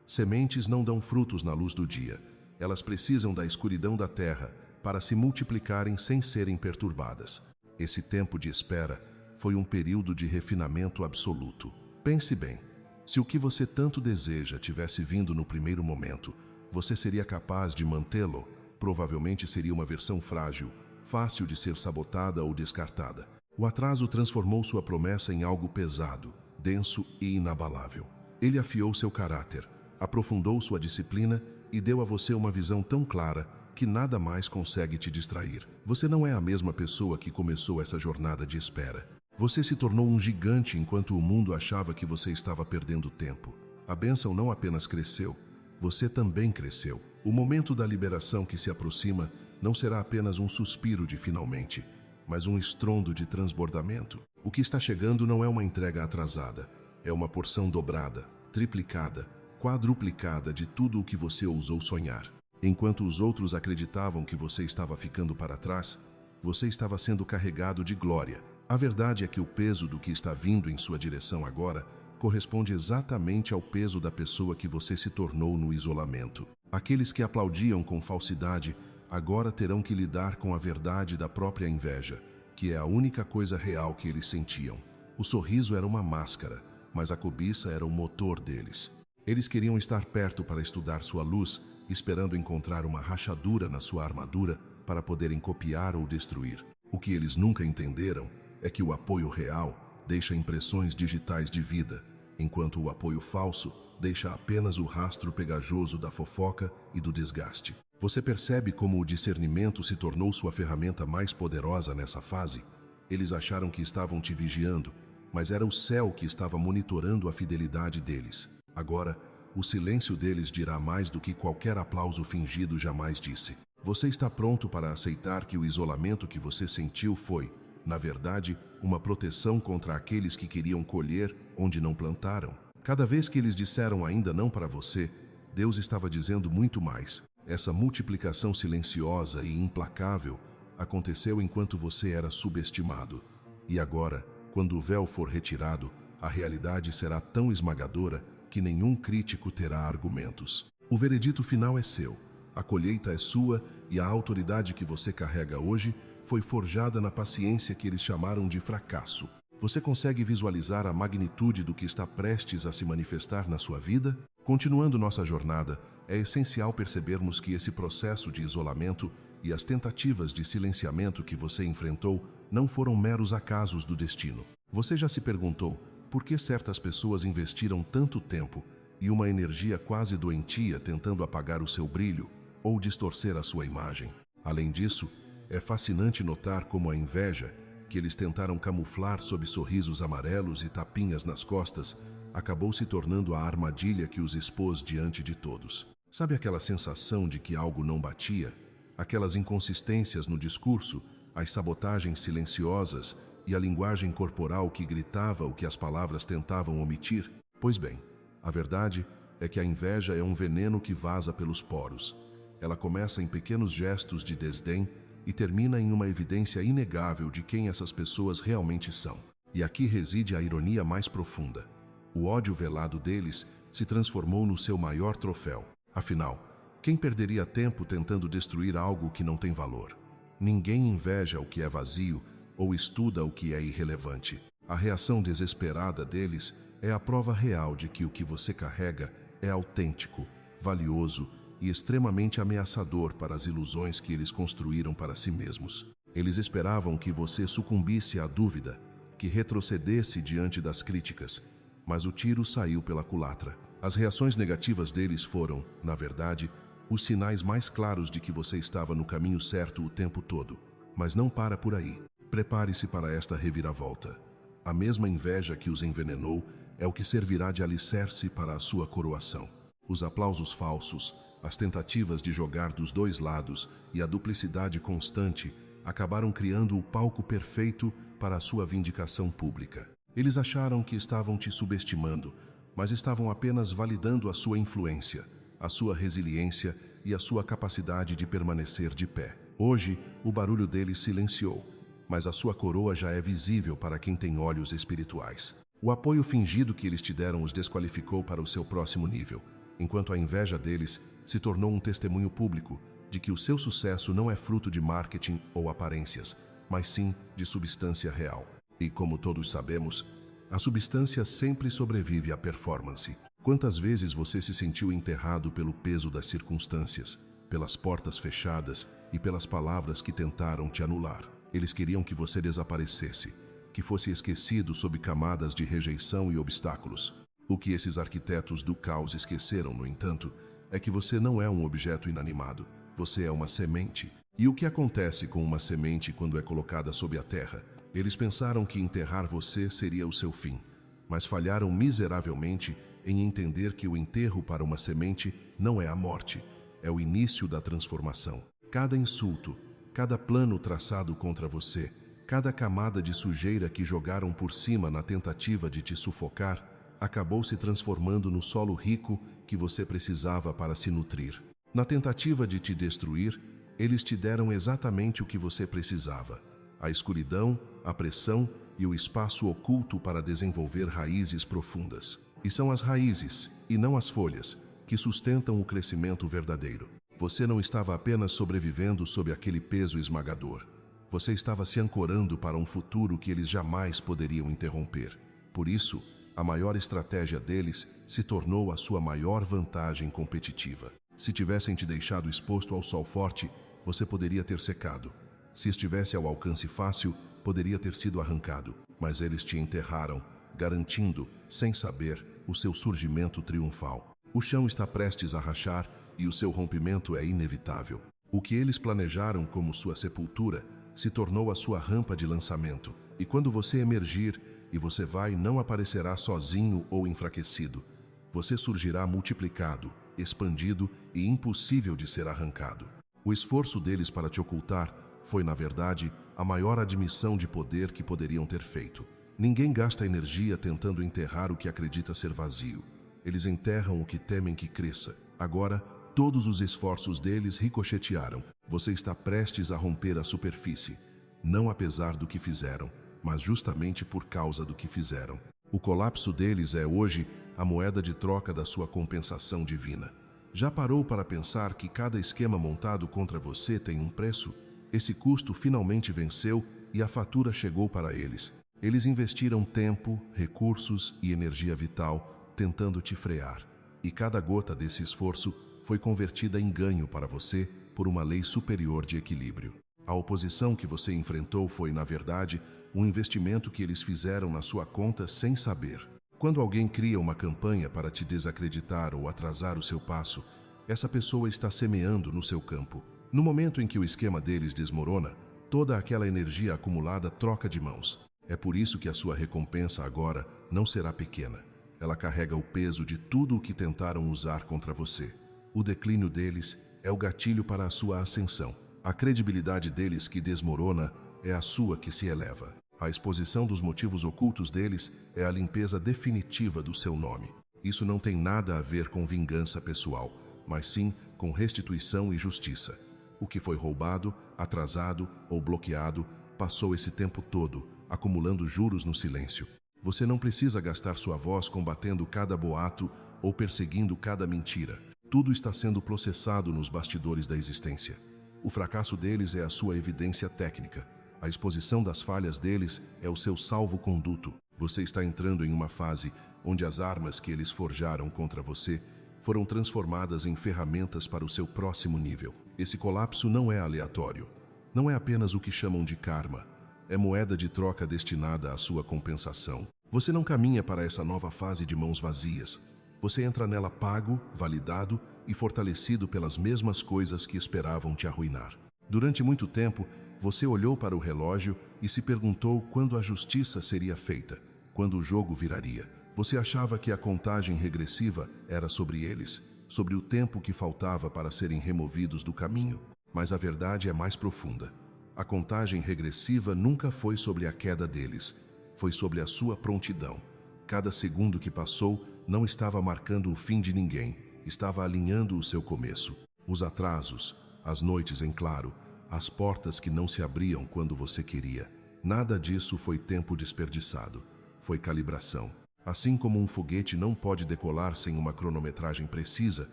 Speaker 1: Sementes não dão frutos na luz do dia. Elas precisam da escuridão da terra para se multiplicarem sem serem perturbadas. Esse tempo de espera foi um período de refinamento absoluto. Pense bem, se o que você tanto deseja tivesse vindo no primeiro momento, você seria capaz de mantê-lo? Provavelmente seria uma versão frágil, fácil de ser sabotada ou descartada. O atraso transformou sua promessa em algo pesado, denso e inabalável. Ele afiou seu caráter, aprofundou sua disciplina e deu a você uma visão tão clara que nada mais consegue te distrair. Você não é a mesma pessoa que começou essa jornada de espera. Você se tornou um gigante enquanto o mundo achava que você estava perdendo tempo. A bênção não apenas cresceu, você também cresceu. O momento da liberação que se aproxima não será apenas um suspiro de finalmente, mas um estrondo de transbordamento. O que está chegando não é uma entrega atrasada, é uma porção dobrada, triplicada, quadruplicada de tudo o que você ousou sonhar. Enquanto os outros acreditavam que você estava ficando para trás, você estava sendo carregado de glória. A verdade é que o peso do que está vindo em sua direção agora corresponde exatamente ao peso da pessoa que você se tornou no isolamento. Aqueles que aplaudiam com falsidade agora terão que lidar com a verdade da própria inveja, que é a única coisa real que eles sentiam. O sorriso era uma máscara, mas a cobiça era o motor deles. Eles queriam estar perto para estudar sua luz, esperando encontrar uma rachadura na sua armadura para poderem copiar ou destruir. O que eles nunca entenderam é que o apoio real deixa impressões digitais de vida, enquanto o apoio falso deixa apenas o rastro pegajoso da fofoca e do desgaste. Você percebe como o discernimento se tornou sua ferramenta mais poderosa nessa fase? Eles acharam que estavam te vigiando, mas era o céu que estava monitorando a fidelidade deles. Agora, o silêncio deles dirá mais do que qualquer aplauso fingido jamais disse. Você está pronto para aceitar que o isolamento que você sentiu foi, na verdade, uma proteção contra aqueles que queriam colher onde não plantaram? Cada vez que eles disseram ainda não para você, Deus estava dizendo muito mais. Essa multiplicação silenciosa e implacável aconteceu enquanto você era subestimado. E agora, quando o véu for retirado, a realidade será tão esmagadora que nenhum crítico terá argumentos. O veredito final é seu, a colheita é sua e a autoridade que você carrega hoje foi forjada na paciência que eles chamaram de fracasso. Você consegue visualizar a magnitude do que está prestes a se manifestar na sua vida? Continuando nossa jornada, é essencial percebermos que esse processo de isolamento e as tentativas de silenciamento que você enfrentou não foram meros acasos do destino. Você já se perguntou por que certas pessoas investiram tanto tempo e uma energia quase doentia tentando apagar o seu brilho ou distorcer a sua imagem? Além disso, é fascinante notar como a inveja, que eles tentaram camuflar sob sorrisos amarelos e tapinhas nas costas, acabou se tornando a armadilha que os expôs diante de todos. Sabe aquela sensação de que algo não batia? Aquelas inconsistências no discurso, as sabotagens silenciosas e a linguagem corporal que gritava o que as palavras tentavam omitir? Pois bem, a verdade é que a inveja é um veneno que vaza pelos poros. Ela começa em pequenos gestos de desdém e termina em uma evidência inegável de quem essas pessoas realmente são. E aqui reside a ironia mais profunda. O ódio velado deles se transformou no seu maior troféu. Afinal, quem perderia tempo tentando destruir algo que não tem valor? Ninguém inveja o que é vazio ou estuda o que é irrelevante. A reação desesperada deles é a prova real de que o que você carrega é autêntico, valioso e extremamente ameaçador para as ilusões que eles construíram para si mesmos. Eles esperavam que você sucumbisse à dúvida, que retrocedesse diante das críticas, mas o tiro saiu pela culatra. As reações negativas deles foram, na verdade, os sinais mais claros de que você estava no caminho certo o tempo todo. Mas não para por aí. Prepare-se para esta reviravolta. A mesma inveja que os envenenou é o que servirá de alicerce para a sua coroação. Os aplausos falsos, as tentativas de jogar dos dois lados e a duplicidade constante acabaram criando o palco perfeito para a sua vindicação pública. Eles acharam que estavam te subestimando, mas estavam apenas validando a sua influência, a sua resiliência e a sua capacidade de permanecer de pé. Hoje, o barulho deles silenciou, mas a sua coroa já é visível para quem tem olhos espirituais. O apoio fingido que eles te deram os desqualificou para o seu próximo nível, enquanto a inveja deles se tornou um testemunho público de que o seu sucesso não é fruto de marketing ou aparências, mas sim de substância real. E como todos sabemos, a substância sempre sobrevive à performance. Quantas vezes você se sentiu enterrado pelo peso das circunstâncias, pelas portas fechadas e pelas palavras que tentaram te anular? Eles queriam que você desaparecesse, que fosse esquecido sob camadas de rejeição e obstáculos. O que esses arquitetos do caos esqueceram, no entanto, é que você não é um objeto inanimado, você é uma semente. E o que acontece com uma semente quando é colocada sob a terra? Eles pensaram que enterrar você seria o seu fim, mas falharam miseravelmente em entender que o enterro para uma semente não é a morte, é o início da transformação. Cada insulto, cada plano traçado contra você, cada camada de sujeira que jogaram por cima na tentativa de te sufocar, acabou se transformando no solo rico que você precisava para se nutrir. Na tentativa de te destruir, eles te deram exatamente o que você precisava: a escuridão, a pressão e o espaço oculto para desenvolver raízes profundas. E são as raízes, e não as folhas, que sustentam o crescimento verdadeiro. Você não estava apenas sobrevivendo sob aquele peso esmagador. Você estava se ancorando para um futuro que eles jamais poderiam interromper. Por isso, a maior estratégia deles se tornou a sua maior vantagem competitiva. Se tivessem te deixado exposto ao sol forte, você poderia ter secado. Se estivesse ao alcance fácil, poderia ter sido arrancado. Mas eles te enterraram, garantindo, sem saber, o seu surgimento triunfal. O chão está prestes a rachar e o seu rompimento é inevitável. O que eles planejaram como sua sepultura se tornou a sua rampa de lançamento. E quando você emergir, e você não aparecerá sozinho ou enfraquecido. Você surgirá multiplicado, expandido e impossível de ser arrancado. O esforço deles para te ocultar foi, na verdade, a maior admissão de poder que poderiam ter feito. Ninguém gasta energia tentando enterrar o que acredita ser vazio. Eles enterram o que temem que cresça. Agora, todos os esforços deles ricochetearam. Você está prestes a romper a superfície, não apesar do que fizeram, mas justamente por causa do que fizeram. O colapso deles é hoje a moeda de troca da sua compensação divina. Já parou para pensar que cada esquema montado contra você tem um preço? Esse custo finalmente venceu e a fatura chegou para eles. Eles investiram tempo, recursos e energia vital tentando te frear. E cada gota desse esforço foi convertida em ganho para você por uma lei superior de equilíbrio. A oposição que você enfrentou foi, na verdade, um investimento que eles fizeram na sua conta sem saber. Quando alguém cria uma campanha para te desacreditar ou atrasar o seu passo, essa pessoa está semeando no seu campo. No momento em que o esquema deles desmorona, toda aquela energia acumulada troca de mãos. É por isso que a sua recompensa agora não será pequena. Ela carrega o peso de tudo o que tentaram usar contra você. O declínio deles é o gatilho para a sua ascensão. A credibilidade deles que desmorona é a sua que se eleva. A exposição dos motivos ocultos deles é a limpeza definitiva do seu nome. Isso não tem nada a ver com vingança pessoal, mas sim com restituição e justiça. O que foi roubado, atrasado ou bloqueado passou esse tempo todo, acumulando juros no silêncio. Você não precisa gastar sua voz combatendo cada boato ou perseguindo cada mentira. Tudo está sendo processado nos bastidores da existência. O fracasso deles é a sua evidência técnica. A exposição das falhas deles é o seu salvo-conduto. Você está entrando em uma fase onde as armas que eles forjaram contra você foram transformadas em ferramentas para o seu próximo nível. Esse colapso não é aleatório. Não é apenas o que chamam de karma. É moeda de troca destinada à sua compensação. Você não caminha para essa nova fase de mãos vazias. Você entra nela pago, validado e fortalecido pelas mesmas coisas que esperavam te arruinar. Durante muito tempo, você olhou para o relógio e se perguntou quando a justiça seria feita, quando o jogo viraria. Você achava que a contagem regressiva era sobre eles, sobre o tempo que faltava para serem removidos do caminho. Mas a verdade é mais profunda. A contagem regressiva nunca foi sobre a queda deles, foi sobre a sua prontidão. Cada segundo que passou não estava marcando o fim de ninguém, estava alinhando o seu começo. Os atrasos, as noites em claro, as portas que não se abriam quando você queria. Nada disso foi tempo desperdiçado, foi calibração. Assim como um foguete não pode decolar sem uma cronometragem precisa,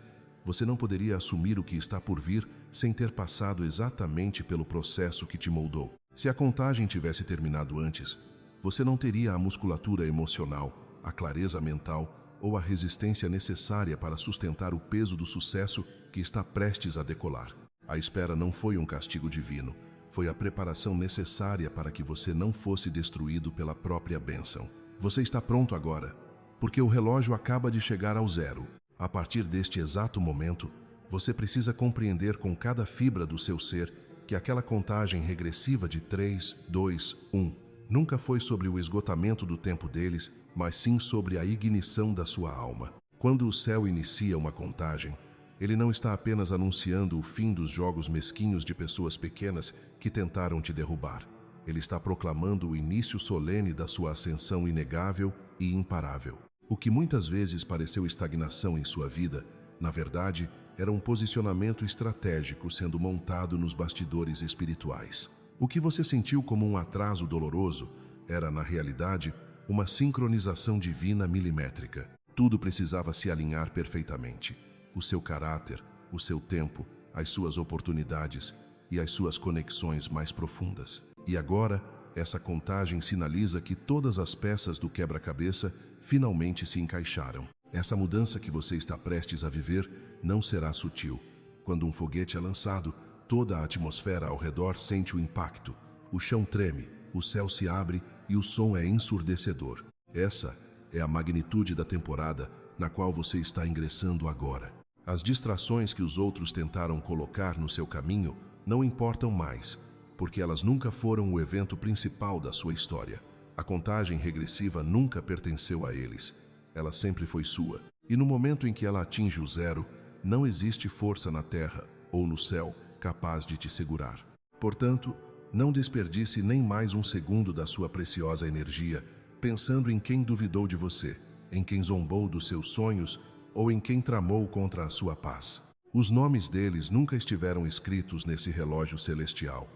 Speaker 1: você não poderia assumir o que está por vir sem ter passado exatamente pelo processo que te moldou. Se a contagem tivesse terminado antes, você não teria a musculatura emocional, a clareza mental ou a resistência necessária para sustentar o peso do sucesso que está prestes a decolar. A espera não foi um castigo divino, foi a preparação necessária para que você não fosse destruído pela própria bênção. Você está pronto agora, porque o relógio acaba de chegar ao zero. A partir deste exato momento, você precisa compreender com cada fibra do seu ser que aquela contagem regressiva de 3, 2, 1 nunca foi sobre o esgotamento do tempo deles, mas sim sobre a ignição da sua alma. Quando o céu inicia uma contagem, ele não está apenas anunciando o fim dos jogos mesquinhos de pessoas pequenas que tentaram te derrubar. Ele está proclamando o início solene da sua ascensão inegável e imparável. O que muitas vezes pareceu estagnação em sua vida, na verdade, era um posicionamento estratégico sendo montado nos bastidores espirituais. O que você sentiu como um atraso doloroso era, na realidade, uma sincronização divina milimétrica. Tudo precisava se alinhar perfeitamente. O seu caráter, o seu tempo, as suas oportunidades e as suas conexões mais profundas. E agora, essa contagem sinaliza que todas as peças do quebra-cabeça finalmente se encaixaram. Essa mudança que você está prestes a viver não será sutil. Quando um foguete é lançado, toda a atmosfera ao redor sente o impacto. O chão treme, o céu se abre e o som é ensurdecedor. Essa é a magnitude da temporada na qual você está ingressando agora. As distrações que os outros tentaram colocar no seu caminho não importam mais, porque elas nunca foram o evento principal da sua história. A contagem regressiva nunca pertenceu a eles. Ela sempre foi sua. E no momento em que ela atinge o zero, não existe força na terra ou no céu capaz de te segurar. Portanto, não desperdice nem mais um segundo da sua preciosa energia pensando em quem duvidou de você, em quem zombou dos seus sonhos ou em quem tramou contra a sua paz. Os nomes deles nunca estiveram escritos nesse relógio celestial.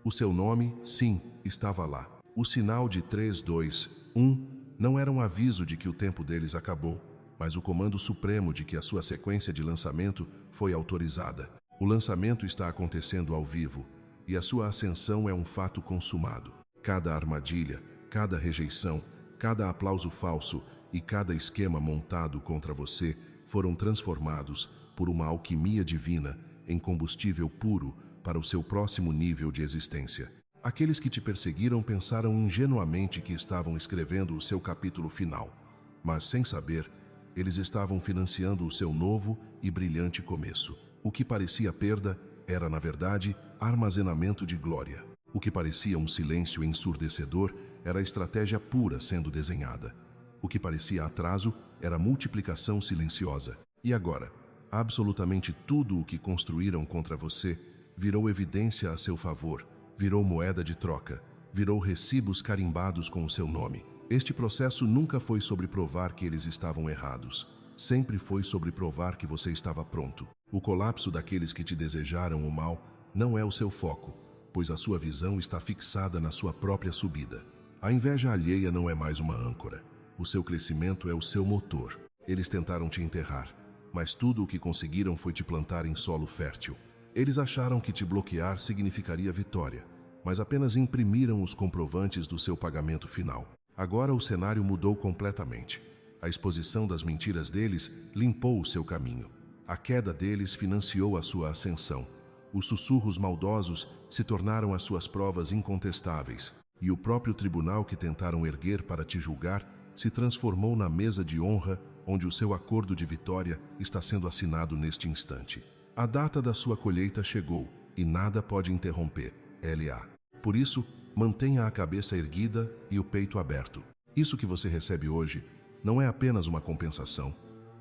Speaker 1: O seu nome, sim, estava lá. O sinal de 3, 2, 1 não era um aviso de que o tempo deles acabou, mas o comando supremo de que a sua sequência de lançamento foi autorizada. O lançamento está acontecendo ao vivo, e a sua ascensão é um fato consumado. Cada armadilha, cada rejeição, cada aplauso falso e cada esquema montado contra você foram transformados por uma alquimia divina em combustível puro para o seu próximo nível de existência. Aqueles que te perseguiram pensaram ingenuamente que estavam escrevendo o seu capítulo final, mas sem saber, eles estavam financiando o seu novo e brilhante começo. O que parecia perda era, na verdade, armazenamento de glória. O que parecia um silêncio ensurdecedor era estratégia pura sendo desenhada. O que parecia atraso era multiplicação silenciosa. E agora, absolutamente tudo o que construíram contra você virou evidência a seu favor, virou moeda de troca, virou recibos carimbados com o seu nome. Este processo nunca foi sobre provar que eles estavam errados. Sempre foi sobre provar que você estava pronto. O colapso daqueles que te desejaram o mal não é o seu foco, pois a sua visão está fixada na sua própria subida. A inveja alheia não é mais uma âncora. O seu crescimento é o seu motor. Eles tentaram te enterrar, mas tudo o que conseguiram foi te plantar em solo fértil. Eles acharam que te bloquear significaria vitória, mas apenas imprimiram os comprovantes do seu pagamento final. Agora o cenário mudou completamente. A exposição das mentiras deles limpou o seu caminho. A queda deles financiou a sua ascensão. Os sussurros maldosos se tornaram as suas provas incontestáveis, e o próprio tribunal que tentaram erguer para te julgar se transformou na mesa de honra onde o seu acordo de vitória está sendo assinado neste instante. A data da sua colheita chegou e nada pode interromper. L.A. Por isso, mantenha a cabeça erguida e o peito aberto. Isso que você recebe hoje não é apenas uma compensação,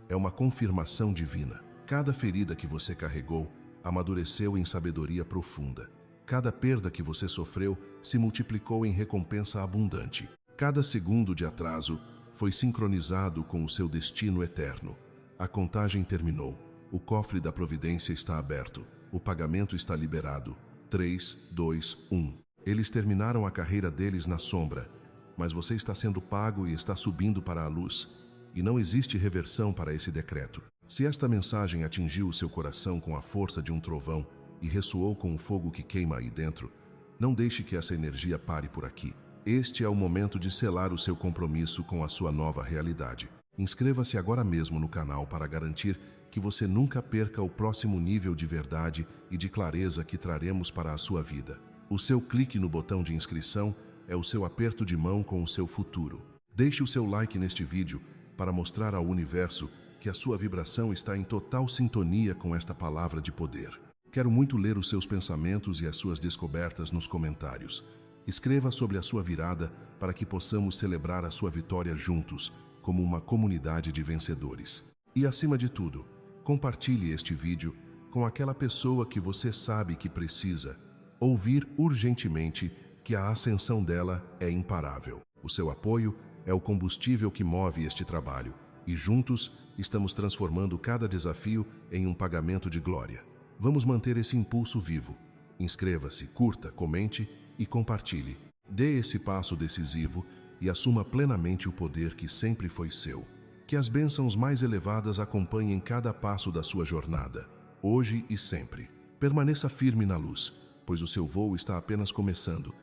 Speaker 1: é uma confirmação divina. Cada ferida que você carregou amadureceu em sabedoria profunda. Cada perda que você sofreu se multiplicou em recompensa abundante. Cada segundo de atraso foi sincronizado com o seu destino eterno. A contagem terminou. O cofre da providência está aberto. O pagamento está liberado. 3, 2, 1. Eles terminaram a carreira deles na sombra, mas você está sendo pago e está subindo para a luz. E não existe reversão para esse decreto. Se esta mensagem atingiu o seu coração com a força de um trovão e ressoou com o fogo que queima aí dentro, não deixe que essa energia pare por aqui. Este é o momento de selar o seu compromisso com a sua nova realidade. Inscreva-se agora mesmo no canal para garantir que você nunca perca o próximo nível de verdade e de clareza que traremos para a sua vida. O seu clique no botão de inscrição é o seu aperto de mão com o seu futuro. Deixe o seu like neste vídeo para mostrar ao universo que a sua vibração está em total sintonia com esta palavra de poder. Quero muito ler os seus pensamentos e as suas descobertas nos comentários. Escreva sobre a sua virada para que possamos celebrar a sua vitória juntos, como uma comunidade de vencedores. E acima de tudo, compartilhe este vídeo com aquela pessoa que você sabe que precisa ouvir urgentemente que a ascensão dela é imparável. O seu apoio é o combustível que move este trabalho, e juntos estamos transformando cada desafio em um pagamento de glória. Vamos manter esse impulso vivo. Inscreva-se, curta, comente e compartilhe. Dê esse passo decisivo e assuma plenamente o poder que sempre foi seu. Que as bênçãos mais elevadas acompanhem cada passo da sua jornada, hoje e sempre. Permaneça firme na luz, pois o seu voo está apenas começando